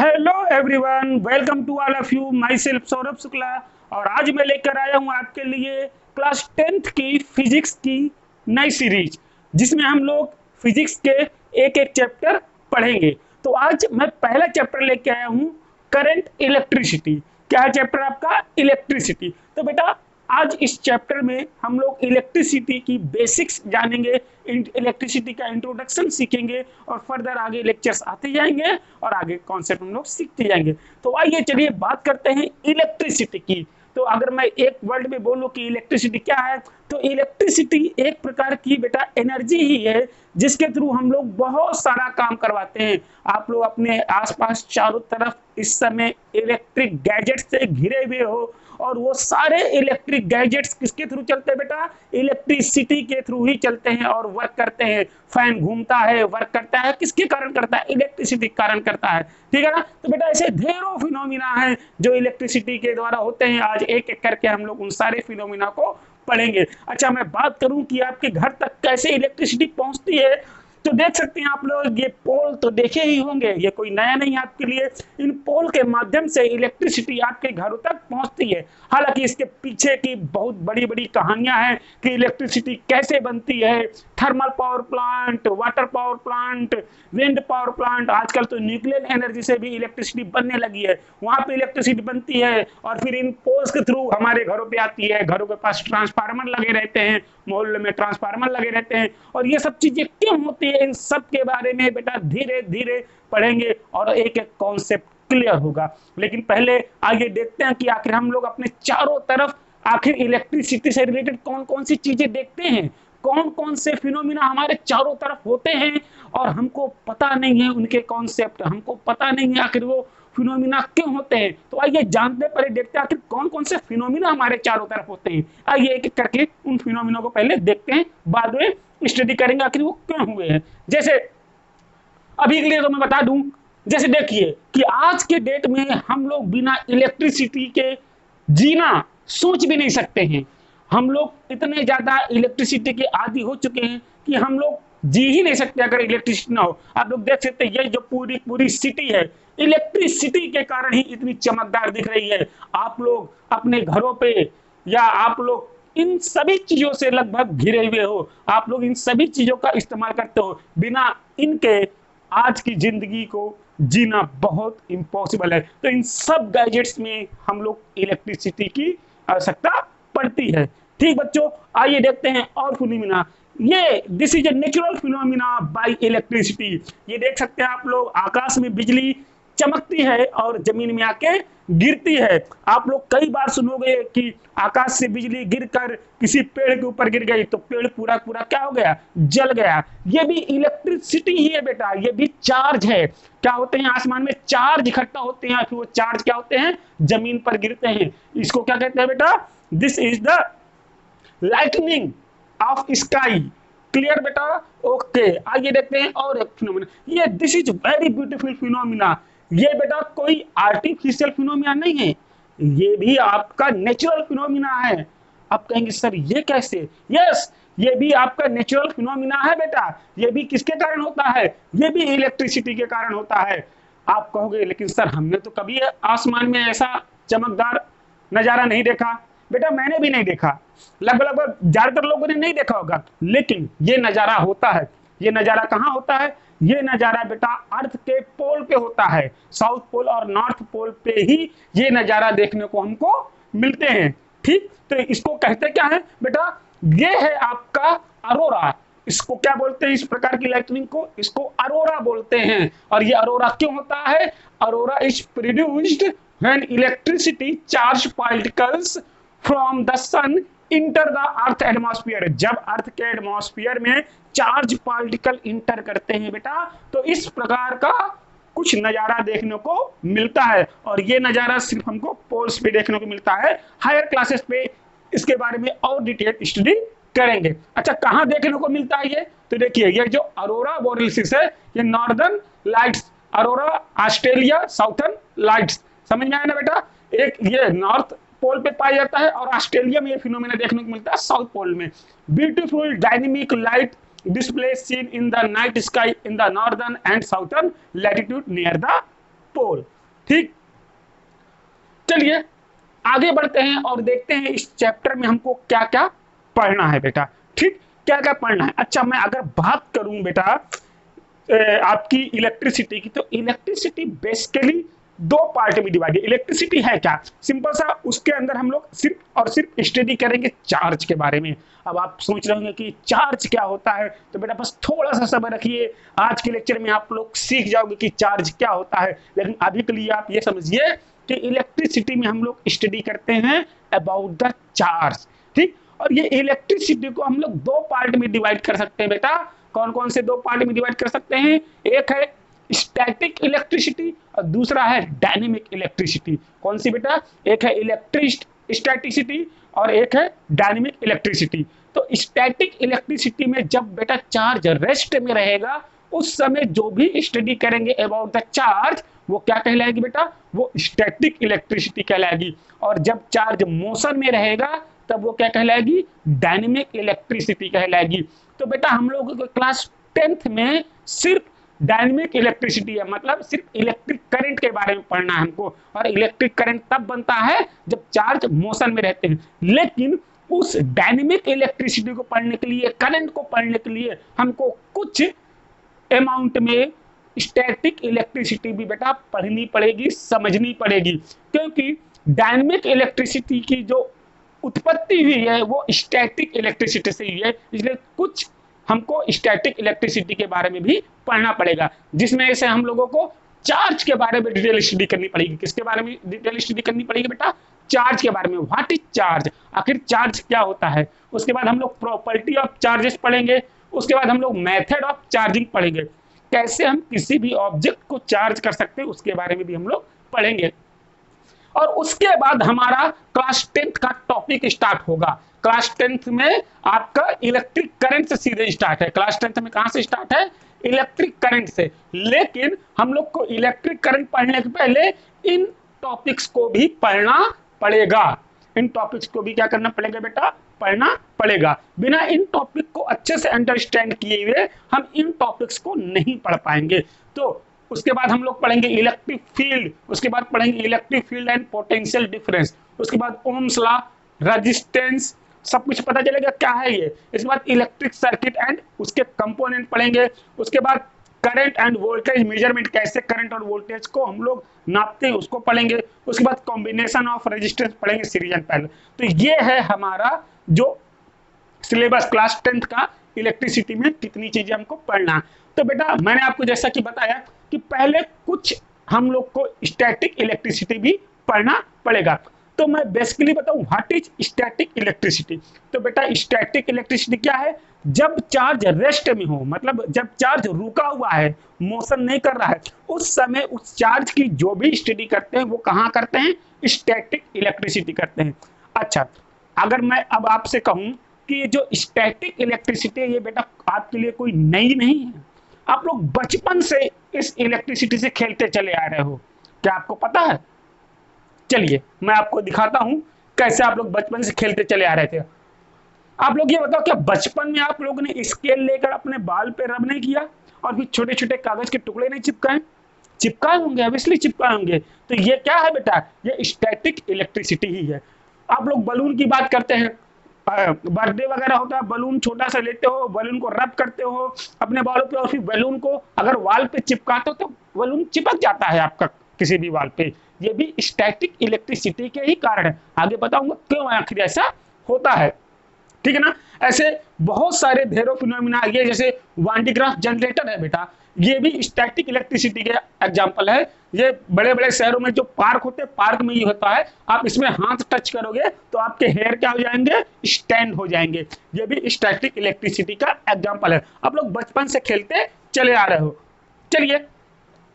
Hello everyone, welcome to all of you. My self Saurabh Shukla. और आज मैं लेकर आया हूं आपके लिए क्लास 10th की फिजिक्स की नई सीरीज, जिसमें हम लोग फिजिक्स के एक एक चैप्टर पढ़ेंगे। तो आज मैं पहला चैप्टर लेके आया हूं, करंट इलेक्ट्रिसिटी। क्या है चैप्टर आपका? इलेक्ट्रिसिटी। तो बेटा आज इस चैप्टर में हम लोग इलेक्ट्रिसिटी की बेसिक्स जानेंगे, इलेक्ट्रिसिटी का इंट्रोडक्शन सीखेंगे और फर्दर आगे लेक्चर्स आते जाएंगे और आगे कॉन्सेप्ट हम लोग सीखते जाएंगे। तो आइए चलिए बात करते हैं इलेक्ट्रिसिटी की। तो अगर मैं एक वर्ड में बोलूं कि इलेक्ट्रिसिटी क्या है, तो इलेक्ट्रिसिटी एक प्रकार की बेटा एनर्जी ही है जिसके थ्रू हम लोग बहुत सारा काम करवाते हैं। आप लोग अपने आसपास चारों तरफ इस समय इलेक्ट्रिक गैजेट से घिरे हुए हो, और वो सारे इलेक्ट्रिक गैजेट्स किसके थ्रू चलते हैं बेटा? इलेक्ट्रिसिटी के थ्रू ही चलते हैं और वर्क करते हैं। फैन घूमता है, वर्क करता है, किसके कारण करता है? इलेक्ट्रिसिटी के कारण करता है। ठीक है ना? तो बेटा ऐसे ढेरों फिनोमिना है जो इलेक्ट्रिसिटी के द्वारा होते हैं। आज एक एक करके हम लोग उन सारे फिनोमिना को पढ़ेंगे। अच्छा, मैं बात करूं कि आपके घर तक कैसे इलेक्ट्रिसिटी पहुंचती है, तो देख सकते हैं आप लोग, ये पोल तो देखे ही होंगे, ये कोई नया नहीं है आपके लिए। इन पोल के माध्यम से इलेक्ट्रिसिटी आपके घरों तक पहुंचती है। हालांकि इसके पीछे की बहुत बड़ी बड़ी कहानियां हैं कि इलेक्ट्रिसिटी कैसे बनती है। Thermal power plant, water power plant, wind power plant, आजकल तो न्यूक्लियर एनर्जी से भी इलेक्ट्रिसिटी बनने लगी है, वहां पे इलेक्ट्रिसिटी बनती है और फिर इन पोल्स के थ्रू हमारे घरों पे आती है। घरों के पास ट्रांसफार्मर लगे रहते हैं, मोहल्ले में ट्रांसफार्मर लगे रहते हैं। और ये सब चीजें क्यों होती है, इन सब के बारे में बेटा धीरे धीरे पढ़ेंगे और एक एक कॉन्सेप्ट क्लियर होगा। लेकिन पहले आगे देखते हैं कि आखिर हम लोग अपने चारों तरफ आखिर इलेक्ट्रिसिटी से रिलेटेड कौन कौन सी चीजें देखते हैं, कौन कौन से फिनोमिना हमारे चारों तरफ होते हैं और हमको पता नहीं है उनके कॉन्सेप्ट, हमको पता नहीं है आखिर वो फिनोमिना क्यों होते हैं। तो आइए जानते पहले देखते हैं आखिर कौन कौन से फिनोमिना हमारे चारों तरफ होते हैं। आइए एक एक करके उन फिनोमिना को पहले देखते हैं, बाद में स्टडी करेंगे आखिर वो क्यों हुए हैं। जैसे अभी के लिए तो मैं बता दूं, जैसे देखिए कि आज के डेट में हम लोग बिना इलेक्ट्रिसिटी के जीना सोच भी नहीं सकते हैं। हम लोग इतने ज्यादा इलेक्ट्रिसिटी के आदी हो चुके हैं कि हम लोग जी ही नहीं सकते अगर इलेक्ट्रिसिटी ना हो। आप लोग देख सकते हैं ये जो पूरी पूरी सिटी है, इलेक्ट्रिसिटी के कारण ही इतनी चमकदार दिख रही है। आप लोग अपने घरों पे या आप लोग इन सभी चीजों से लगभग घिरे हुए हो, आप लोग इन सभी चीजों का इस्तेमाल करते हो। बिना इनके आज की जिंदगी को जीना बहुत इम्पॉसिबल है। तो इन सब गैजेट्स में हम लोग इलेक्ट्रिसिटी की आवश्यकता पड़ती है। ठीक बच्चों, आइए देखते हैं और फिनोमिना। ये this is a natural phenomena bye electricity. ये देख सकते हैं आप लोग, आकाश में बिजली चमकती है और जमीन में आके गिरती है। आप लोग कई बार सुनोगे कि आकाश से बिजली गिरकर किसी पेड़ के ऊपर गिर गई तो पेड़ पूरा पूरा क्या हो गया? जल गया। ये भी इलेक्ट्रिसिटी ही है बेटा, ये भी चार्ज है। क्या होते हैं? आसमान में चार्ज इकट्ठा होते हैं, फिर वो चार्ज क्या होते हैं? जमीन पर गिरते हैं। इसको क्या कहते हैं बेटा? This is the lightning of sky. Clear बेटा? ओके, आइए देखते हैं और एक फिनोमिना। ये this is very beautiful phenomena. ये बेटा कोई आर्टिफिशियल फिनोमिना नहीं है, ये भी आपका नेचुरल फिनोमिना है। आप कहेंगे सर ये कैसे? यस, ये भी आपका नेचुरल फिनोमिना है बेटा। ये भी किसके कारण होता है? ये भी इलेक्ट्रिसिटी के कारण होता है। आप कहोगे लेकिन सर हमने तो कभी आसमान में ऐसा चमकदार नजारा नहीं देखा। बेटा मैंने भी नहीं देखा, लगभग ज्यादातर लोगों ने नहीं देखा होगा, लेकिन ये नजारा होता है। ये नजारा कहाँ होता है? ये नजारा बेटा अर्थ के पोल पे होता है। साउथ पोल और नॉर्थ पोल पे ही ये नजारा देखने को हमको मिलते हैं। ठीक, तो इसको कहते क्या है बेटा? ये है आपका अरोरा। इसको क्या बोलते हैं? इस प्रकार की लाइटनिंग को इसको अरोरा बोलते हैं। और ये अरोरा क्यों होता है? Aurora is produced when electricity charge particles from the sun enter the earth atmosphere. जब अर्थ के एटमॉस्फेयर में चार्ज पार्टिकल इंटर करते हैं बेटा, तो इस प्रकार का कुछ नजारा देखने को मिलता है। और ये नजारा सिर्फ हमको पोल्स पे देखने को मिलता है। हायर क्लासेस पे इसके बारे में और डिटेल स्टडी करेंगे। अच्छा, कहाँ देखने को मिलता है ये? तो देखिए ये जो अरोरा बोरेलिस है, ये northern lights, Arora Australia, southern lights. समझ में आया ना बेटा? एक ये नॉर्थ पोल पे पाया जाता है और ऑस्ट्रेलिया में ये फिनोमेना देखने को मिलता है साउथ पोल में। Beautiful dynamic light display seen in the night sky in the northern and southern latitude near the pole. ठीक, चलिए आगे बढ़ते हैं और देखते हैं इस चैप्टर में हमको क्या क्या पढ़ना है बेटा। ठीक, क्या क्या पढ़ना है। अच्छा, मैं अगर बात करूं बेटा आपकी इलेक्ट्रिसिटी की, तो इलेक्ट्रिसिटी बेसिकली दो पार्ट में डिवाइड है। इलेक्ट्रिसिटी है क्या, सिंपल सा, उसके अंदर हम लोग सिर्फ और सिर्फ स्टडी करेंगे चार्ज के बारे में। अब आप सोच रहे होंगे कि चार्ज क्या होता है, तो बेटा बस थोड़ा सा समय रखिए, आज के लेक्चर में आप लोग सीख जाओगे कि चार्ज क्या होता है। लेकिन अभी के लिए आप ये समझिए कि इलेक्ट्रिसिटी में हम लोग स्टडी करते हैं अबाउट द चार्ज। ठीक, और ये इलेक्ट्रिसिटी को हम लोग दो पार्ट में डिवाइड कर सकते हैं बेटा। कौन कौन से दो पार्ट में डिवाइड कर सकते हैं, एक है स्टैटिक इलेक्ट्रिसिटी और दूसरा है डायनेमिक इलेक्ट्रिसिटी। कौन सी बेटा, एक है इलेक्ट्रिक स्टैटिसिटी और एक है डायनेमिक इलेक्ट्रिसिटी। तो स्टैटिक इलेक्ट्रिसिटी में जब बेटा चार्ज रेस्ट में रहेगा, उस समय जो भी स्टडी करेंगे अबाउट द चार्ज, वो क्या कहलाएगी बेटा, वो स्टैटिक इलेक्ट्रिसिटी कहलाएगी। और जब चार्ज मोशन में रहेगा तब वो क्या कहलाएगी, डायनेमिक इलेक्ट्रिसिटी कहलाएगी। तो बेटा हम लोगों को क्लास 10th में सिर्फ डायनेमिक इलेक्ट्रिसिटी है, मतलब सिर्फ इलेक्ट्रिक करंट के बारे में पढ़ना है हमको। और इलेक्ट्रिक करंट तब बनता है जब चार्ज मोशन में रहते हैं। लेकिन उस डायनेमिक इलेक्ट्रिसिटी को पढ़ने के लिए, करंट को पढ़ने के लिए हमको कुछ अमाउंट में स्टैटिक इलेक्ट्रिसिटी भी बेटा पढ़नी पड़ेगी, समझनी पड़ेगी। क्योंकि डायनेमिक इलेक्ट्रिसिटी की जो उत्पत्ति हुई है वो स्टैटिक इलेक्ट्रिसिटी से हुई है, इसलिए कुछ हमको स्टैटिक इलेक्ट्रिसिटी के बारे में भी पढ़ना पड़ेगा, जिसमें से हम लोगों को चार्ज के बारे में डिटेल स्टडी करनी पड़ेगी। किसके बारे में डिटेल स्टडी करनी पड़ेगी बेटा, चार्ज के बारे में। व्हाट इज चार्ज, आखिर चार्ज क्या होता है। उसके बाद हम लोग प्रॉपर्टी ऑफ चार्जेस पढ़ेंगे। उसके बाद हम लोग मेथड ऑफ चार्जिंग पढ़ेंगे, कैसे हम किसी भी ऑब्जेक्ट को चार्ज कर सकते हैं उसके बारे में भी हम लोग पढ़ेंगे। और उसके बाद हमारा क्लास 10th का टॉपिक स्टार्ट होगा। क्लास 10th में आपका इलेक्ट्रिक करंट से सीधे स्टार्ट है। क्लास 10th में कहां से स्टार्ट है, इलेक्ट्रिक करंट से। लेकिन हम लोग को इलेक्ट्रिक करंट पढ़ने के पहले इन टॉपिक्स को भी पढ़ना पड़ेगा। इन टॉपिक्स को भी क्या करना पड़ेगा बेटा, पढ़ना पड़ेगा। बिना इन टॉपिक को अच्छे से अंडरस्टैंड किए हुए हम इन टॉपिक्स को नहीं पढ़ पाएंगे। तो उसके बाद हम लोग पढ़ेंगे इलेक्ट्रिक फील्ड, उसके बाद पढ़ेंगे electric field and potential difference, उसके बाद ओम्स लॉ, रेजिस्टेंस, सब कुछ पता चलेगा क्या है ये। इसके बाद इलेक्ट्रिक सर्किट एंड उसके कंपोनेंट पढ़ेंगे। उसके बाद करंट एंड वोल्टेज मेजरमेंट, कैसे करंट और वोल्टेज को हम लोग नापते हैं उसको पढ़ेंगे। उसके बाद कॉम्बिनेशन ऑफ रेजिस्टेंस पढ़ेंगे, सीरीज एंड पैरेलल। तो ये है हमारा जो सिलेबस क्लास 10th का इलेक्ट्रिसिटी में कितनी चीजें हमको पढ़ना है। तो बेटा मैंने आपको जैसा कि बताया कि पहले कुछ हम लोग को स्टैटिक इलेक्ट्रिसिटी भी पढ़ना पड़ेगा। तो मैं बेसिकली बताऊं व्हाट इज स्टैटिक इलेक्ट्रिसिटी। तो बेटा स्टैटिक इलेक्ट्रिसिटी क्या है, जब चार्ज रेस्ट में हो, मतलब जब चार्ज रुका हुआ है, मोशन नहीं कर रहा है, उस समय उस चार्ज की जो भी स्टडी करते हैं वो कहाँ करते हैं, स्टैटिक इलेक्ट्रिसिटी करते हैं। अच्छा, अगर मैं अब आपसे कहूं कि ये जो स्टैटिक इलेक्ट्रिसिटी है ये बेटा आपके लिए कोई नई नहीं है, आप लोग बचपन से इस इलेक्ट्रिसिटी से खेलते चले आ रहे हो, क्या आपको पता है। चलिए मैं आपको दिखाता हूं कैसे आप लोग बचपन से खेलते चले आ रहे थे। आप लोग ये बताओ, क्या बचपन में आप लोगों ने स्केल लेकर अपने बाल पे रब नहीं किया और फिर छोटे छोटे कागज के टुकड़े नहीं चिपकाए, चिपकाए होंगे, ऑब्वियसली चिपकाए होंगे। तो ये क्या है बेटा, ये स्टैटिक इलेक्ट्रिसिटी ही है। आप लोग बलून की बात करते हैं, बर्थडे वगैरह होता है, बलून छोटा सा लेते हो, बलून को रब करते हो अपने बालों पे और फिर बलून को अगर वॉल पे चिपकाते हो तो बलून चिपक जाता है आपका किसी भी वॉल पे। ये भी स्टैटिक इलेक्ट्रिसिटी के ही कारण है। आगे बताऊंगा क्यों आखिर ऐसा होता है, ठीक है ना। ऐसे बहुत सारे ढेरों फिनोमिना, ये जैसे वान डी ग्राफ जनरेटर है बेटा, ये भी स्टैटिक इलेक्ट्रिसिटी के एग्जांपल है। ये बड़े बड़े शहरों में जो पार्क होते हैं, पार्क में ये होता है, आप इसमें हाथ टच करोगे तो आपके हेयर क्या हो जाएंगे, स्टैंड हो जाएंगे। ये भी स्टैटिक इलेक्ट्रिसिटी का एग्जांपल है। आप लोग बचपन से खेलते चले आ रहे हो। चलिए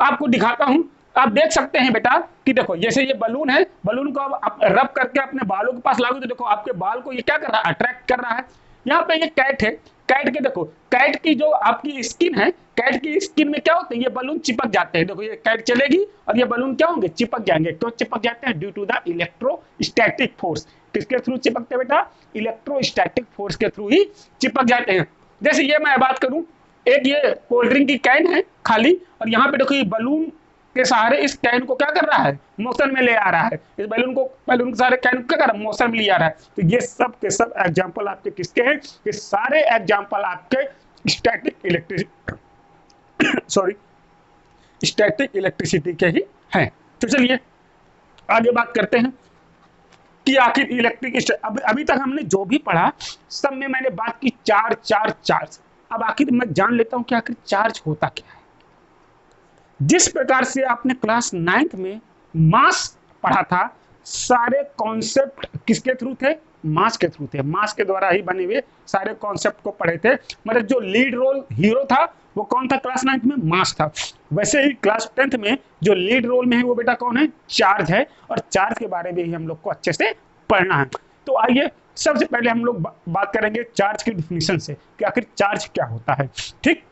आपको दिखाता हूं, आप देख सकते हैं बेटा कि देखो जैसे ये बलून है, बलून को आप रब करके अपने बालों के पास लाओगे तो देखो आपके बाल को ये क्या कर रहा है, अट्रैक्ट कर रहा है। यहाँ पे ये कैट है, कैट के देखो, कैट की जो आपकी स्किन है, कैट की स्किन में क्या होता है, ये बलून चिपक जाते हैं। देखो ये कैट चलेगी और ये बलून क्या होंगे, चिपक जाएंगे। क्यों चिपक जाते हैं, due to the electrostatic force. किसके थ्रू चिपकते हैं बेटा, इलेक्ट्रोस्टैटिक फोर्स के थ्रू ही चिपक जाते हैं। जैसे ये मैं बात करूं, एक ये कोल्ड ड्रिंक की कैन है खाली और यहाँ पे देखो ये बलून के सहारे इस कैन को क्या कर रहा है, मोशन में ले आ रहा है, इस बैलून के सहारे कैन को क्या कर रहा है, मोशन में ले आ रहा है। तो ये सब के सब एग्जांपल आपके किसके हैं, ये सारे एग्जांपल आपके स्टैटिक इलेक्ट्रिसिटी के ही हैं। तो चलिए आगे बात करते हैं कि आखिर इलेक्ट्रिक अभी तक हमने जो भी पढ़ा सब में मैंने बात की चार्ज। अब आखिर मैं जान लेता हूं कि आखिर चार्ज होता क्या है। जिस प्रकार से आपने क्लास 9th में मास पढ़ा था, सारे कॉन्सेप्ट किसके थ्रू थे, मास के थ्रू थे, मास के द्वारा ही बने हुए सारे कॉन्सेप्ट को पढ़े थे। मतलब जो लीड रोल हीरो था वो कौन था क्लास 9th में, मास था। वैसे ही क्लास 10th में जो लीड रोल में है वो बेटा कौन है, चार्ज है, और चार्ज के बारे में ही हम लोग को अच्छे से पढ़ना है। तो आइए सबसे पहले हम लोग बात करेंगे चार्ज की डिफिनीशन से कि आखिर चार्ज क्या होता है। ठीक,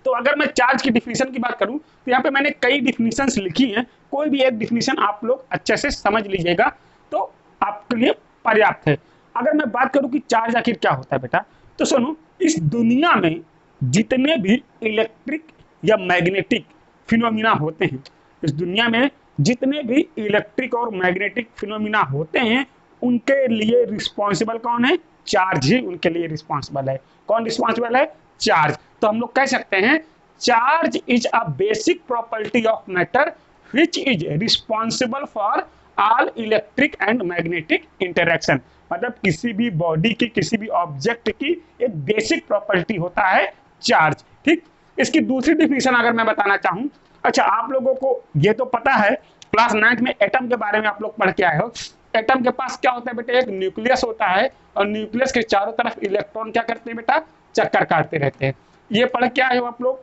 तो अगर मैं चार्ज की डिफिनीशन की बात करूं तो यहाँ पे मैंने कई डिफिनीशंस लिखी हैं, कोई भी एक डिफिनीशन आप लोग अच्छे से समझ लीजिएगा तो आपके लिए पर्याप्त है। अगर मैं बात करूं कि चार्ज आखिर क्या होता है बेटा, तो सुनो, इस दुनिया में जितने भी इलेक्ट्रिक या मैग्नेटिक फिनोमिना होते हैं, इस दुनिया में जितने भी इलेक्ट्रिक और मैग्नेटिक फिनोमिना होते हैं, उनके लिए रिस्पॉन्सिबल कौन है, चार्ज ही उनके लिए रिस्पॉन्सिबल है। कौन रिस्पॉन्सिबल है, चार्ज। तो हम लोग कह सकते हैं charge is a basic property of matter which is responsible for all electric and magnetic interaction. मतलब किसी भी बॉडी की, किसी भी ऑब्जेक्ट की एक बेसिक प्रॉपर्टी होता है चार्ज। ठीक, इसकी दूसरी डिफिनीशन अगर मैं बताना चाहूं, अच्छा आप लोगों को ये तो पता है, क्लास 9th में एटम के बारे में आप लोग पढ़ के आए हो। एटम के पास क्या होता है बेटा, एक न्यूक्लियस होता है, और न्यूक्लियस के चारों तरफ इलेक्ट्रॉन क्या करते हैं बेटा, चक्कर काटते रहते हैं। ये पढ़ के आए हो आप लोग।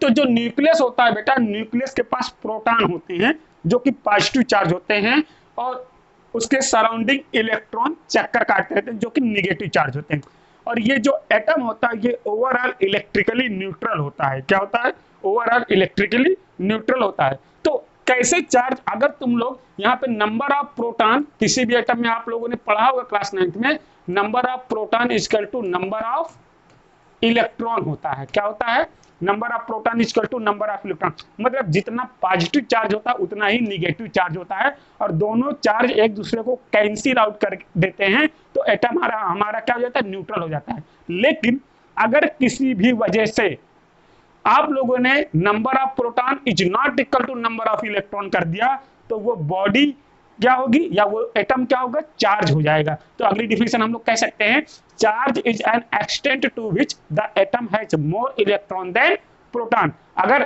तो जो न्यूक्लियस होता है बेटा, न्यूक्लियस के पास प्रोटॉन होते हैं जो कि पॉजिटिव चार्ज होते हैं, और उसके सराउंडिंग इलेक्ट्रॉन चक्कर काटते रहते हैं जो कि निगेटिव चार्ज होते हैं। और ये जो एटम होता है ये ओवरऑल इलेक्ट्रिकली न्यूट्रल होता है। क्या होता है, ओवरऑल इलेक्ट्रिकली न्यूट्रल होता है। तो कैसे चार्ज, अगर तुम लोग यहाँ पे नंबर ऑफ प्रोटॉन, किसी भी एटम में आप लोगों ने पढ़ा होगा क्लास 9th में, number of proton equal to number of electron होता है। क्या होता है, number of proton equal to number of electron. मतलब जितना पॉजिटिव चार्ज होता है उतना ही निगेटिव चार्ज होता है, और दोनों चार्ज एक दूसरे को कैंसिल आउट कर देते हैं, तो एटम हमारा क्या हो जाता है, न्यूट्रल हो जाता है। लेकिन अगर किसी भी वजह से आप लोगों ने number of proton is not equal to number of electron कर दिया, तो वो बॉडी क्या होगी, या वो एटम क्या होगा, चार्ज हो जाएगा। तो अगली डिफिनीशन हम लोग कह सकते हैं, charge is an extent to which the atom has more electron than proton. अगर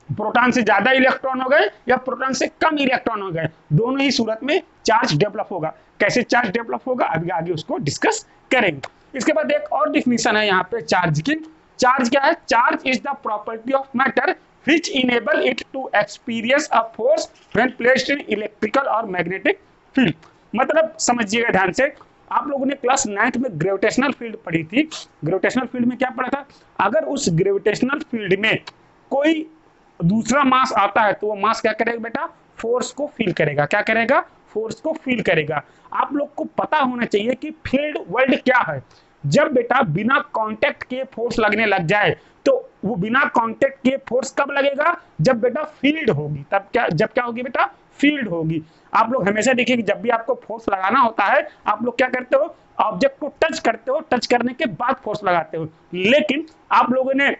प्रोटॉन से ज्यादा इलेक्ट्रॉन हो गए या प्रोटॉन से कम इलेक्ट्रॉन हो गए, दोनों ही सूरत में चार्ज डेवलप होगा। कैसे चार्ज डेवलप होगा अभी आगे उसको डिस्कस करेंगे। इसके बाद एक और डिफिनीशन है यहाँ पे चार्ज की। चार्ज क्या है, charge is the property of matter which enable it to experience a force when placed in electrical or magnetic field। मतलब समझिएगा ध्यान से, आप लोगों ने क्लास 9th में ग्रेविटेशनल फील्ड पढ़ी थी। ग्रेविटेशनल फील्ड में क्या पढ़ा था, अगर उस ग्रेविटेशनल फील्ड में कोई दूसरा मास आता है तो वो मास क्या करेगा बेटा, फोर्स को फील करेगा। क्या करेगा, फोर्स को फील करेगा। आप लोग को पता होना चाहिए कि फील्ड वर्ल्ड क्या है। जब बेटा बिना कांटेक्ट के फोर्स लगने लग जाए, तो वो बिना कांटेक्ट के फोर्स कब लगेगा, जब बेटा फील्ड होगी। तब क्या, जब क्या होगी बेटा, फील्ड होगी। आप लोग हमेशा देखिए कि जब भी आपको फोर्स लगाना होता है, आप लोग क्या करते हो, ऑब्जेक्ट को टच करते हो, टच करने के बाद फोर्स लगाते हो। लेकिन आप लोगों ने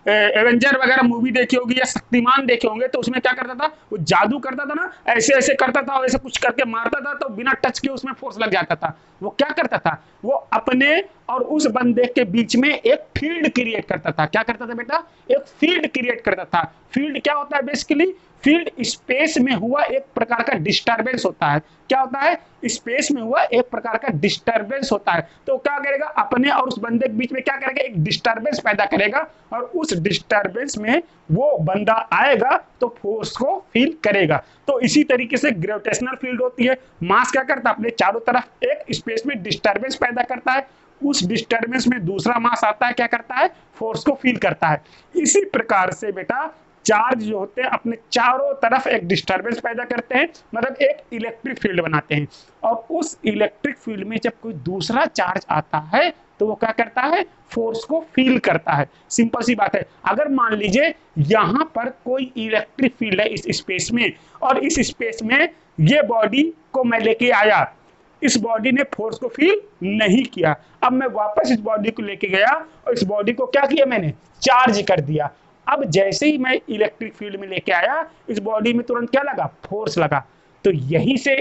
एवेंजर वगैरह मूवी देखी होगी या शक्तिमान देखे होंगे, तो उसमें क्या करता था, वो जादू करता था ना, ऐसे ऐसे करता था और ऐसे कुछ करके मारता था, तो बिना टच के उसमें फोर्स लग जाता था। वो क्या करता था, वो अपने और उस बंदे के बीच में एक फील्ड क्रिएट करता था। क्या करता था बेटा, एक फील्ड क्रिएट करता था। फील्ड क्या होता है, बेसिकली फील्ड स्पेस में हुआ एक प्रकार का डिस्टरबेंस होता है। क्या होता है, स्पेस में हुआ एक प्रकार का डिस्टरबेंस होता है। तो क्या करेगा, अपने और उस बंदे के बीच में क्या करेगा, एक डिस्टरबेंस पैदा करेगा, और उस डिस्टरबेंस में वो बंदा आएगा तो फोर्स को फील करेगा। तो इसी तरीके से ग्रेविटेशनल फील्ड होती है। मास क्या करता है, अपने चारों तरफ एक स्पेस में डिस्टरबेंस पैदा करता है, उस डिस्टरबेंस में दूसरा मास आता है, क्या करता है, फोर्स को फील करता है। इसी प्रकार से बेटा चार्ज जो होते हैं अपने चारों तरफ एक डिस्टरबेंस पैदा करते हैं, मतलब एक इलेक्ट्रिक फील्ड बनाते हैं। और उस इलेक्ट्रिक फील्ड में जब कोई दूसरा चार्ज आता है तो वो क्या करता है, फोर्स को फील करता है। सिंपल सी बात है। अगर मान लीजिए यहां पर कोई इलेक्ट्रिक फील्ड है इस स्पेस में, और इस स्पेस में ये बॉडी को मैं लेके आया, इस बॉडी ने फोर्स को फील नहीं किया। अब मैं वापस इस बॉडी को लेके गया और इस बॉडी को क्या किया, मैंने चार्ज कर दिया। अब जैसे ही मैं इलेक्ट्रिक फील्ड में लेके आया, इस बॉडी में तुरंत क्या लगा, फोर्स लगा। तो यहीं से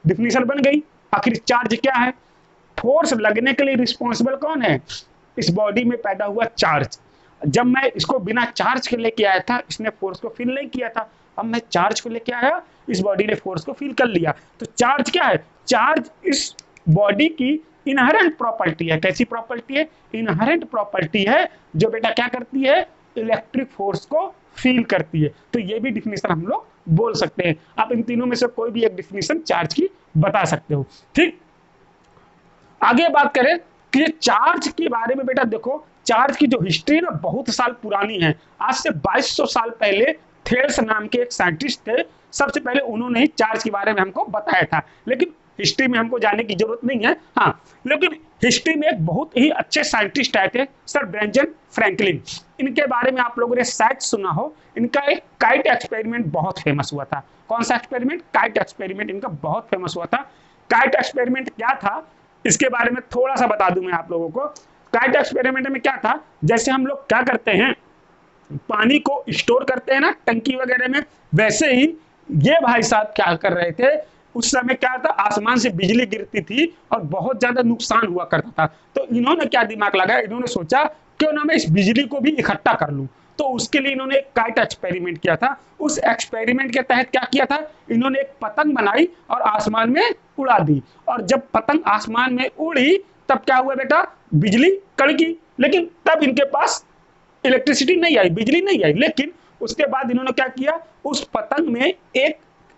डिफिनीशन बन गई। आखिर चार्ज क्या है, फोर्स लगने के लिए रिस्पॉन्सिबल कौन है, इस बॉडी में पैदा हुआ चार्ज। जब मैं इसको बिना चार्ज के लेके आया था, इसने फोर्स को फील नहीं किया था। अब मैं चार्ज को लेके आया, इस बॉडी ने फोर्स को फील कर लिया। तो चार्ज क्या है, चार्ज इस बॉडी की इनहेरेंट प्रॉपर्टी है। कैसी प्रॉपर्टी है, इनहेरेंट प्रॉपर्टी है, जो बेटा क्या करती है, इलेक्ट्रिक फोर्स को फील करती है। तो ये भी डिफिनीशन हम लोग बोल सकते हैं। आप इन तीनों में से कोई भी एक डिफिनीशन चार्ज की बता सकते हो। ठीक, आगे बात करें कि ये चार्ज के बारे में। बेटा देखो, चार्ज की जो हिस्ट्री ना बहुत साल पुरानी है। आज से 2200 साल पहले थेल्स नाम के एक साइंटिस्ट थे, सबसे पहले उन्होंने ही चार्ज के बारे में हमको बताया था। लेकिन हिस्ट्री में हमको जाने की जरूरत नहीं है। हाँ, लेकिन हिस्ट्री में एक बहुत ही अच्छे साइंटिस्ट आए थे, सर बेंजामिन फ्रैंकलिन। इनके बारे में आप लोगों ने शायद सुना हो। इनका एक काइट एक्सपेरिमेंट बहुत फेमस हुआ था। कौन सा एक्सपेरिमेंट, काइट एक्सपेरिमेंट इनका बहुत फेमस हुआ था। काइट एक्सपेरिमेंट क्या था, इसके बारे में थोड़ा सा बता दूं मैं आप लोगों को। काइट एक्सपेरिमेंट में क्या था, जैसे हम लोग क्या करते हैं, पानी को स्टोर करते हैं ना टंकी वगैरह में, वैसे ही ये भाई साहब क्या कर रहे थे, उस समय क्या था, आसमान से बिजली गिरती थी और बहुत ज्यादा नुकसान हुआ करता था। तो इन्होंने क्या दिमाग लगाया, इन्होंने सोचा क्यों ना मैं इस बिजली को भी इकट्ठा कर लूं। तो उसके लिए इन्होंने एक काइट एक्सपेरिमेंट किया था। उस एक्सपेरिमेंट के तहत क्या किया था, इन्होंने एक पतंग बनाई और आसमान में उड़ा दी। और जब पतंग आसमान में उड़ी तब क्या हुआ बेटा, बिजली कड़की। लेकिन तब इनके पास इलेक्ट्रिसिटी नहीं आई, बिजली नहीं आई। लेकिन उसके बाद इन्होंने क्या किया, उस पतंग में एक